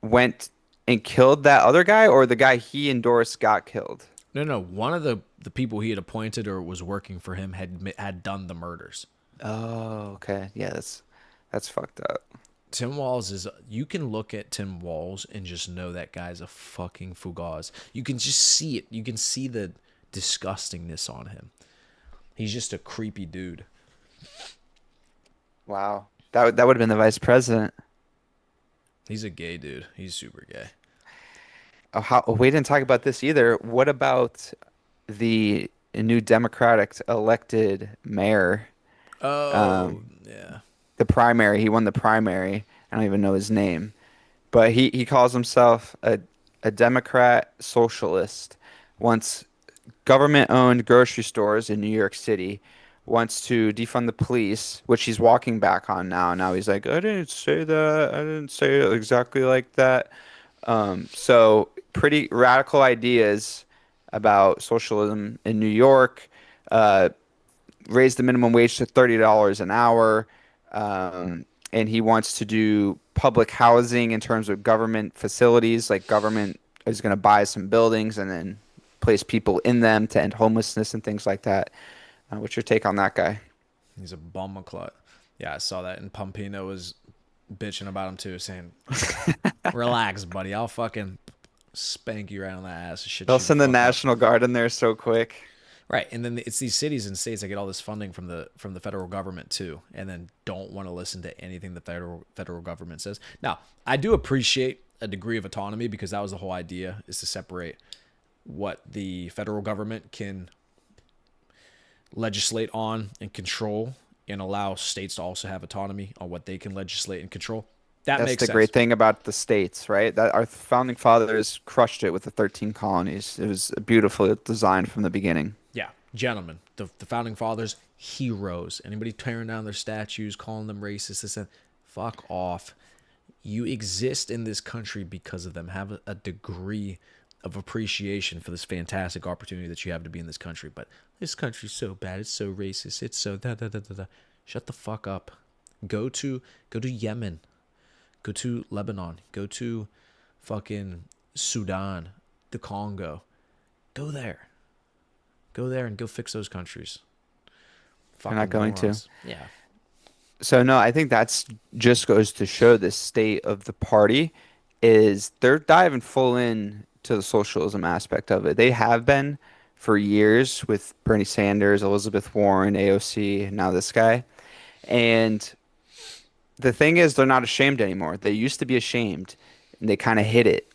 went and killed that other guy, or the guy he endorsed got killed? No, no. One of the people he had appointed or was working for him had done the murders. Oh, okay. Yeah, that's fucked up. Tim Walz is. You can look at Tim Walz and just know that guy's a fucking fugazi. You can just see it. You can see the disgustingness on him. He's just a creepy dude. Wow. That would have been the vice president. He's a gay dude. He's super gay. Oh, we didn't talk about this either. What about the new Democratic elected mayor? Oh, Um, yeah. the primary. He won the primary. I don't even know his name, but he calls himself a Democrat socialist. Wants government-owned grocery stores in New York City. Wants to defund the police, which he's walking back on now. Now he's like, I didn't say that. I didn't say it exactly like that. So pretty radical ideas about socialism in New York. Uh, raise the minimum wage to $30 an hour. And he wants to do public housing in terms of government facilities. Like government is going to buy some buildings and then place people in them to end homelessness and things like that. What's your take on that guy? He's a bum clut. Yeah, I saw that. And Pompino was bitching about him too, saying, relax, buddy. I'll fucking spank you right on that ass and shit They'll you the send the fuck up. National Guard in there so quick. Right, and then it's these cities and states that get all this funding from the federal government too, and then don't want to listen to anything the federal government says. Now, I do appreciate a degree of autonomy because that was the whole idea, is to separate what the federal government can legislate on and control, and allow states to also have autonomy on what they can legislate and control. That That's makes the sense. great thing about the states, right? That our founding fathers crushed it with the 13 colonies. It was beautifully designed from the beginning. Yeah, gentlemen, the founding fathers, heroes. Anybody tearing down their statues, calling them racist, this and fuck off. You exist in this country because of them. Have a degree of appreciation for this fantastic opportunity that you have to be in this country. But this country's so bad. It's so racist. It's so da da da da da. Shut the fuck up. Go to Yemen. Go to Lebanon. Go to fucking Sudan, the Congo. Go there. Go there and go fix those countries. They're not Fucking going to. morons. Yeah. So no, I think that's just goes to show the state of the party is they're diving full in to the socialism aspect of it. They have been for years with Bernie Sanders, Elizabeth Warren, AOC, and now this guy. And the thing is, they're not ashamed anymore. They used to be ashamed, and they kind of hid it.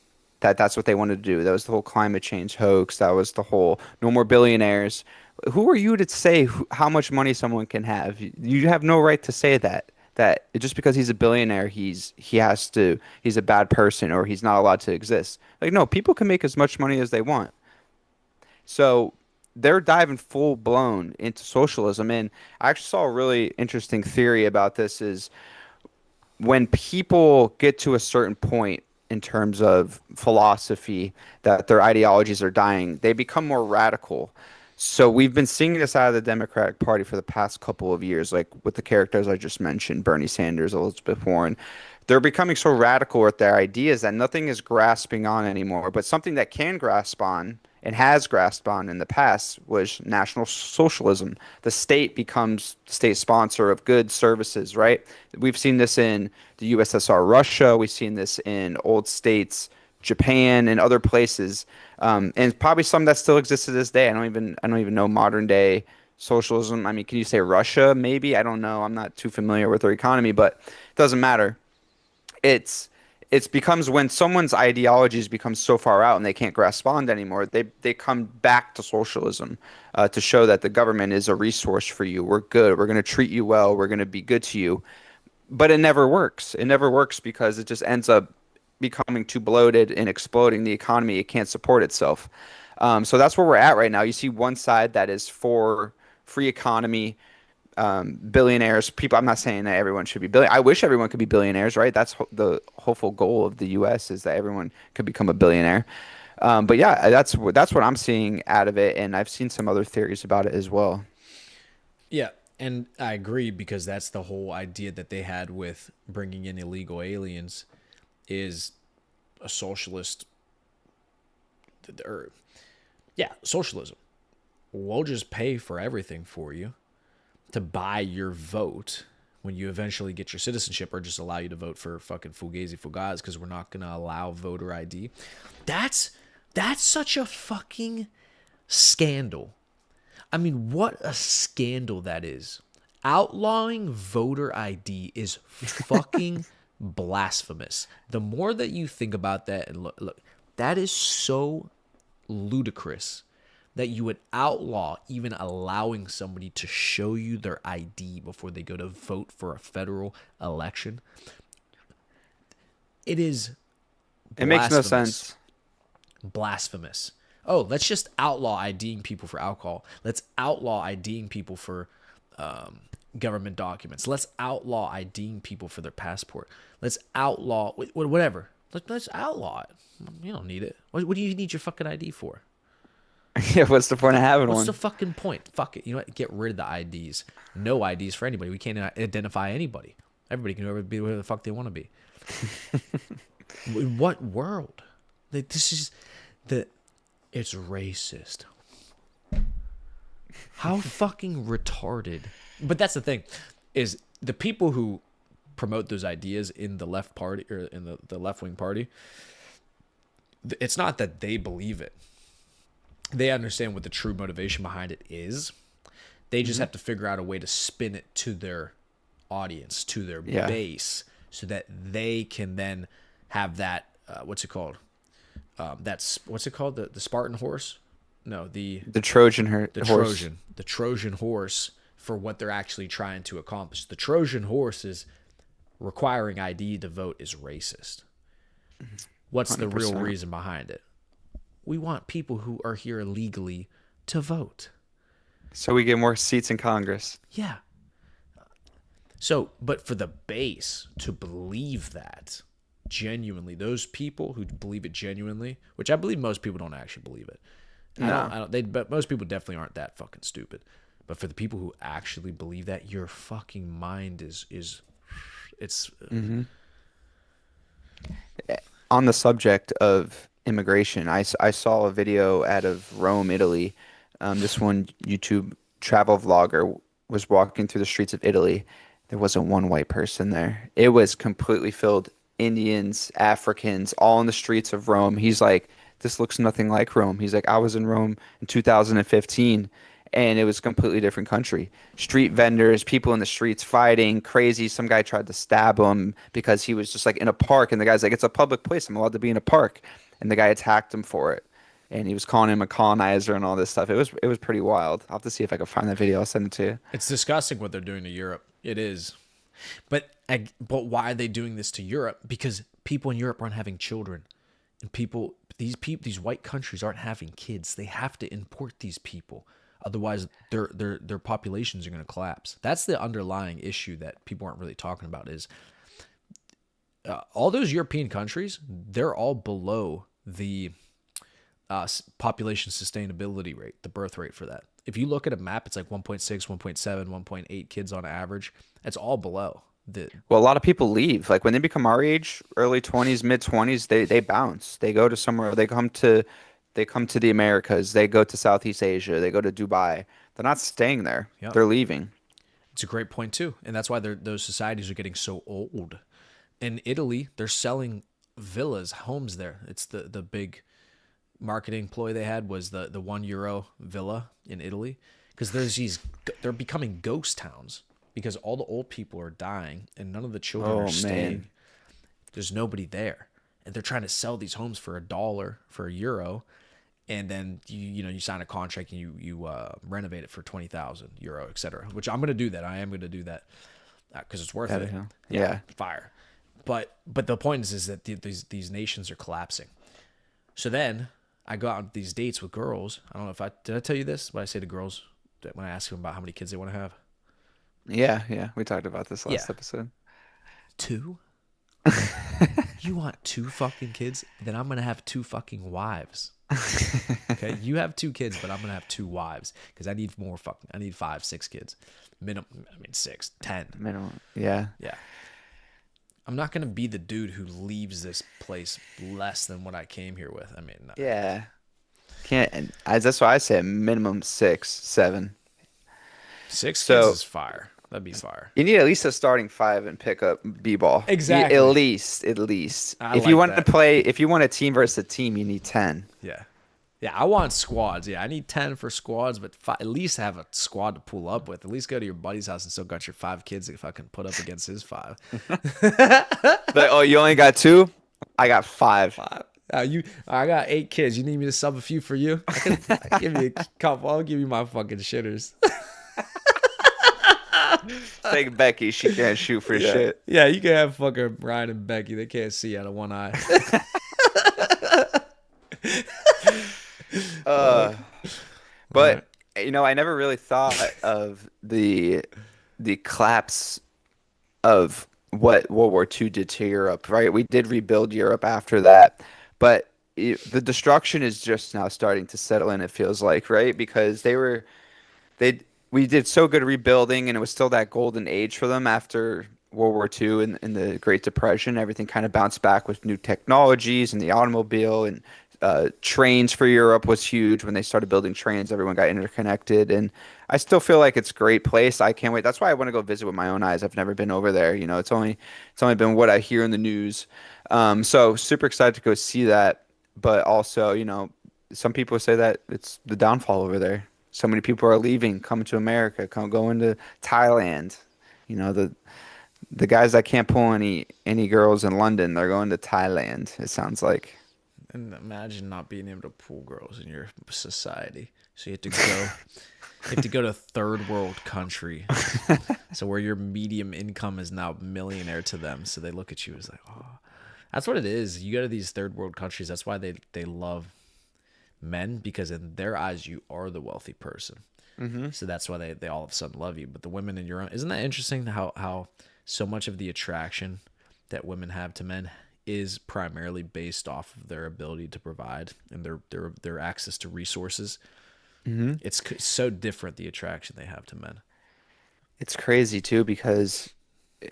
That's what they wanted to do. That was the whole climate change hoax. That was the whole no more billionaires. Who are you to say how much money someone can have? You have no right to say that. That just because he's a billionaire, he's a bad person or he's not allowed to exist. Like no, people can make as much money as they want. So they're diving full blown into socialism. And I actually saw a really interesting theory about this is when people get to a certain point in terms of philosophy that their ideologies are dying, they become more radical. So we've been seeing this out of the Democratic Party for the past couple of years, like with the characters I just mentioned, Bernie Sanders, Elizabeth Warren. They're becoming so radical with their ideas that nothing is grasping on anymore. But something that can grasp on and has grasped on in the past was National Socialism. The state becomes state sponsor of goods, services, right? We've seen this in the USSR, Russia. We've seen this in old states, Japan, and other places, and probably some that still exist to this day. I don't even know modern day socialism. I mean, can you say Russia? Maybe I don't know. I'm not too familiar with their economy, but it doesn't matter. It's it becomes when someone's ideologies become so far out and they can't respond anymore, they come back to socialism to show that the government is a resource for you. We're good. We're going to treat you well. We're going to be good to you. But it never works. It never works because it just ends up becoming too bloated and exploding the economy. It can't support itself. So that's where we're at right now. You see one side that is for free economy, billionaires, people. I'm not saying that everyone should be billion. I wish everyone could be billionaires, right? That's the hopeful goal of the U.S. is that everyone could become a billionaire. But yeah, that's what I'm seeing out of it, and I've seen some other theories about it as well. Yeah, and I agree because that's the whole idea that they had with bringing in illegal aliens is a socialist or yeah, socialism. We'll just pay for everything for you to buy your vote when you eventually get your citizenship, or just allow you to vote for fucking Fugazi Fugaz because we're not gonna allow voter ID. That's that's such a fucking scandal. I mean, what a scandal that is. Outlawing voter ID is fucking blasphemous. The more that you think about that, and look, that is so ludicrous that you would outlaw even allowing somebody to show you their ID before they go to vote for a federal election. It is It makes no blasphemous. sense. Blasphemous. Oh, let's just outlaw IDing people for alcohol. Let's outlaw IDing people for government documents. Let's outlaw IDing people for their passport. Let's outlaw whatever. Let's outlaw it. You don't need it. What do you need your fucking ID for? Yeah, what's the point of having What's the one? fucking point? Fuck it. You know what? Get rid of the IDs. No IDs for anybody. We can't identify anybody. Everybody can be whoever the fuck they want to be. In what world? Like, this is the. It's racist. How fucking retarded. But that's the thing, is the people who promote those ideas in the left party or in the left wing party, it's not that they believe it. They understand what the true motivation behind it is. They just have to figure out a way to spin it to their audience, to their Yeah, base, so that they can then have that, what's it called? That's what's it called? The Spartan horse? No, the Trojan the horse. Trojan, the Trojan horse for what they're actually trying to accomplish. The Trojan horse is requiring ID to vote is racist. What's the real 100%. reason behind it? We want people who are here illegally to vote. So we get more seats in Congress. Yeah. So, but for the base to believe that genuinely, those people who believe it genuinely, which I believe most people don't actually believe it. No. But most people definitely aren't that fucking stupid. But for the people who actually believe that, your fucking mind it's On the subject of immigration, I saw a video out of Rome, Italy. This one YouTube travel vlogger was walking through the streets of Italy. There wasn't one white person there. It was completely filled Indians, Africans, all in the streets of Rome. He's like, this looks nothing like Rome. He's like, I was in Rome in 2015 and it was a completely different country. Street vendors, people in the streets fighting, crazy. Some guy tried to stab him because he was just like in a park, and the guy's like, "It's a public place. I'm allowed to be in a park." And the guy attacked him for it, and he was calling him a colonizer and all this stuff. It was pretty wild. I'll have to see if I can find that video. I'll send it to you. it's disgusting what they're doing to Europe. It is. But why are they doing this to Europe? Because people in Europe aren't having children, and these white countries aren't having kids. They have to import these people, otherwise their populations are going to collapse. That's the underlying issue that people aren't really talking about. Is all those European countries, they're all below the population sustainability rate, the birth rate for that. If you look at a map, it's like 1.6, 1.7, 1.8 kids on average. That's all below the. Well, a lot of people leave. Like when they become our age, early 20s, mid 20s, they bounce. They go to somewhere. They come to the Americas. They go to Southeast Asia. They go to Dubai. They're not staying there. Yep. They're leaving. It's a great point too, and that's why those societies are getting so old. In Italy, they're selling villas, homes there. It's the big marketing ploy they had was the €1 villa in Italy, because they're becoming ghost towns because all the old people are dying and none of the children are Oh staying. man. There's nobody there, and they're trying to sell these homes for $1 for €1, and then you sign a contract and you renovate it for €20,000, etc. Which I'm gonna do that. I am gonna do that because it's worth Hell it. yeah. Yeah, Yeah. fire. But the point is that these nations are collapsing. So then I go out on these dates with girls. I don't know if I did I tell you this. What I say to girls that when I ask them about how many kids they want to have. Yeah, yeah. We talked about this Yeah, last episode. two. You want two fucking kids? Then I'm gonna have two fucking wives. Okay, you have two kids, but I'm gonna have two wives because I need more fucking. I need 5, 6 kids, minimum. I mean, 6, 10. Minimum. Yeah. Yeah, I'm not gonna be the dude who leaves this place less than what I came here with. I mean, Yeah. Can't, and that's why I say minimum 6, 7. 6 kids So is fire. That'd be fire. you need at least a starting five and pick up b-ball. At Exactly. least, at least. I If you like want to that. play, if you want a team versus a team, you need 10. Yeah. Yeah, I want squads. Yeah, I need 10 for squads, but at least have a squad to pull up with. At least go to your buddy's house and still got your 5 kids if I can put up against his 5. Like, oh, you only got 2? I got 5. I got 8 kids. You need me to sub a few for you? I can give you a couple. I'll give you my fucking shitters. Take Becky. She can't shoot for shit. Yeah, you can have fucking Ryan and Becky. They can't see out of one eye. Uh, All right. but I never really thought of the collapse of what World War II did to Europe, right? We did rebuild Europe after that, but the destruction is just now starting to settle in, it feels like, right? Because they we did so good rebuilding, and it was still that golden age for them after World War II and the Great Depression. Everything kind of bounced back with new technologies and the automobile, and trains for Europe was huge when they started building trains. Everyone got interconnected, and I still feel like it's a great place. I can't wait. That's why I want to go visit with my own eyes. I've never been over there. It's only been what I hear in the news. So super excited to go see that. But also, some people say that it's the downfall over there. So many people are leaving, coming to America, going to Thailand. The guys that can't pull any girls in London, they're going to Thailand, it sounds like. And imagine not being able to pull girls in your society. So you have to go to a third world country. So where your medium income is now millionaire to them. So they look at you as like, oh, that's what it is. You go to these third world countries. That's why they love men, because in their eyes, you are the wealthy person. Hmm. So that's why they all of a sudden love you. But the women in your own, isn't that interesting how so much of the attraction that women have to men is primarily based off of their ability to provide and their access to resources. Hmm. It's so different, the attraction they have to men. It's crazy too because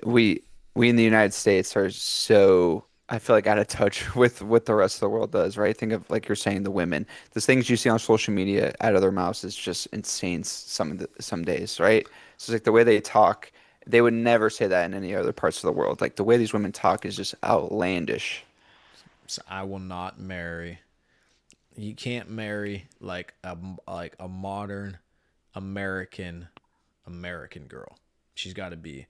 we we in the United States are so I feel like out of touch with what the rest of the world does, right? Think of like you're saying the women, the things you see on social media out of their mouths is just insane some days, right? So it's like the way they talk, they would never say that in any other parts of the world. Like the way these women talk is just outlandish. So I will not marry. You can't marry like a modern American American girl. She's got to be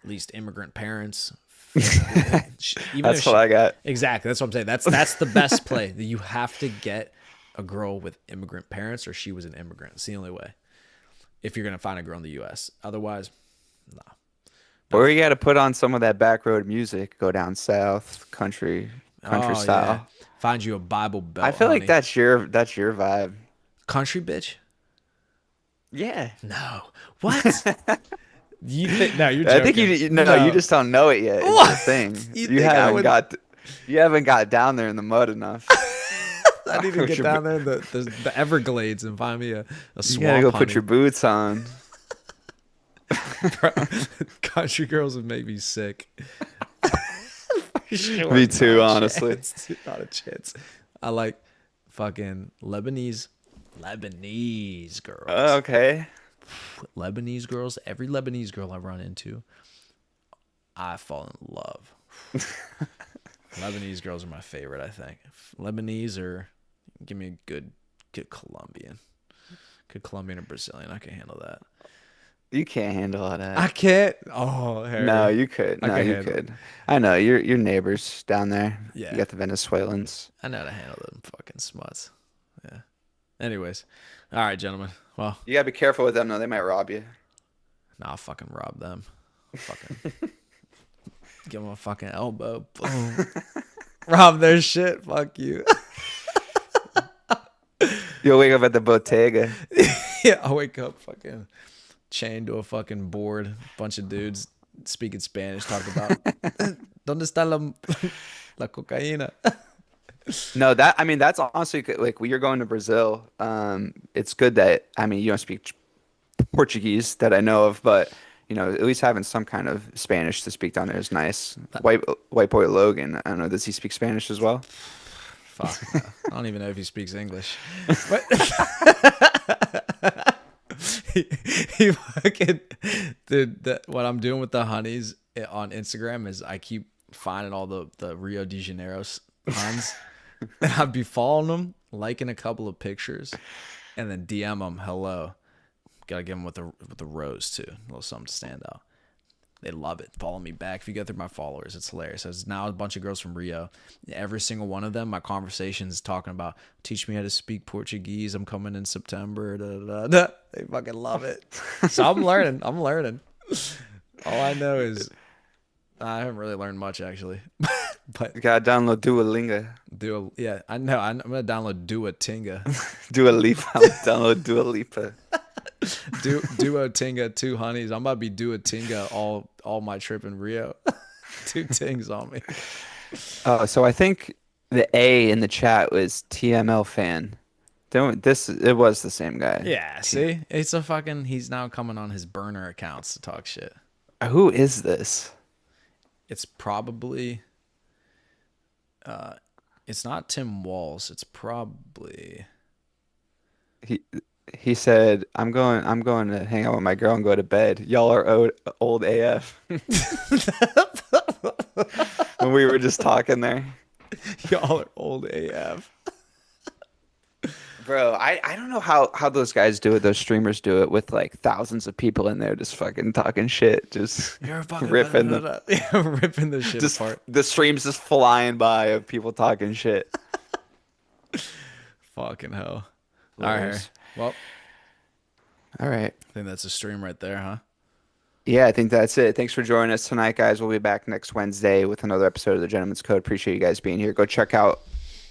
at least immigrant parents. Even if That's what I got. exactly, that's what I'm saying. That's the best play. That you have to get a girl with immigrant parents, or she was an immigrant. It's the only way if you're gonna find a girl in the U.S. Otherwise, no. Or Not. you got to put on some of that back road music, go down south, country Oh yeah, style. find you a Bible I belt, feel like honey. that's your vibe. Country bitch. Yeah. No. What? You think? No, you're I think joking. no, you No. just don't know it yet. It's the What? thing. You You think I haven't would? got you haven't got down there in the mud enough. I need to Put get your down there in the Everglades and find me a You gotta swamp go put honey. your boots on. Bro, country girls would make me sick. For sure, Me not too, a honestly. chance. Not a chance. I like fucking Lebanese girls. Okay. Lebanese girls. Every Lebanese girl I run into, I fall in love. Lebanese girls are my favorite, I think. Lebanese or give me a good Colombian. Good Colombian or Brazilian. I can handle that. You can't handle all I that. can't. Oh, No, Harry. you could. I No, can you handle it. could. I know your neighbors down there. You Yeah. got the Venezuelans. I know how to handle them fucking smuts. Yeah. Anyways. All right, gentlemen. Well, You gotta be careful with them though. They might rob you. nah, I'll fucking rob them. Fucking Give him a fucking elbow. Boom. Rob their shit. Fuck you. You'll wake up at the bodega. Yeah, I wake up fucking chained to a fucking board. Bunch of dudes speaking Spanish talking about ¿Dónde está la cocaína? No, that I mean that's honestly like when you're going to Brazil. It's good that I mean you don't speak Portuguese that I know of, but at least having some kind of Spanish to speak down there is nice. White boy Logan, I don't know, does he speak Spanish as well? Fuck. I don't even know if he speaks English. But he, he fucking dude. What I'm doing with the honeys on Instagram is I keep finding all the Rio de Janeiro huns, and I'd be following them, liking a couple of pictures, and then DM them hello. Gotta give them with the rose too, a little something to stand out. They love it. Follow me back. If you go through my followers, it's hilarious. There's now a bunch of girls from Rio. Every single one of them, my conversations talking about teach me how to speak Portuguese. I'm coming in September. Da, da, da. They fucking love it. So I'm learning. I'm learning. All I know is I haven't really learned much actually. But You gotta download Duolingo. yeah, I know. I'm gonna download Duotinga. Dua Lipa. Download Dua Lipa. Duotinga, two honeys. I'm about to be Duotinga all my trip in Rio. Two tings on me. Oh, so I think the A in the chat was TML fan. Don't this it was the same guy. Yeah, see? It's a fucking he's now coming on his burner accounts to talk shit. Who is this? It's probably it's not Tim Walls. It's probably He he said, I'm going to hang out with my girl and go to bed. Y'all are old AF." When we were just talking there. y'all are old AF. Bro, I don't know how those guys do it, those streamers do it with like thousands of people in there just fucking talking shit, just You're fucking ripping the yeah, ripping the shit just apart. the streams just flying by of people talking shit. Fucking hell. All right, Harry. Hilarious. Well, All right. I think that's a stream right there, huh? Yeah, I think that's it. Thanks for joining us tonight, guys. We'll be back next Wednesday with another episode of the Gentleman's Code. Appreciate you guys being here. Go check out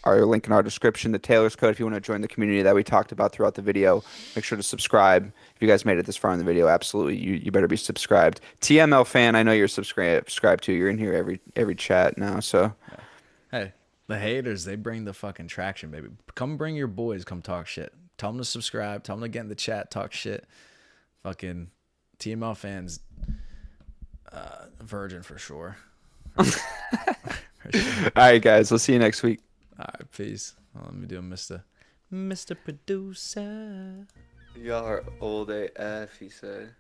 our link in our description, the Taylor's Code, if you want to join the community that we talked about throughout the video. Make sure to subscribe. If you guys made it this far in the video, absolutely, you better be subscribed. TML fan, I know you're subscribed to. You're in here every chat now, so Hey, the haters, they bring the fucking traction, baby. Come bring your boys, come talk shit. Tell them to subscribe. Tell them to get in the chat, talk shit. Fucking TML fans, virgin for sure. For sure. all right, guys. We'll see you next week. All right, peace. Well, let me do a Mr. Producer. Y'all are old AF, he said.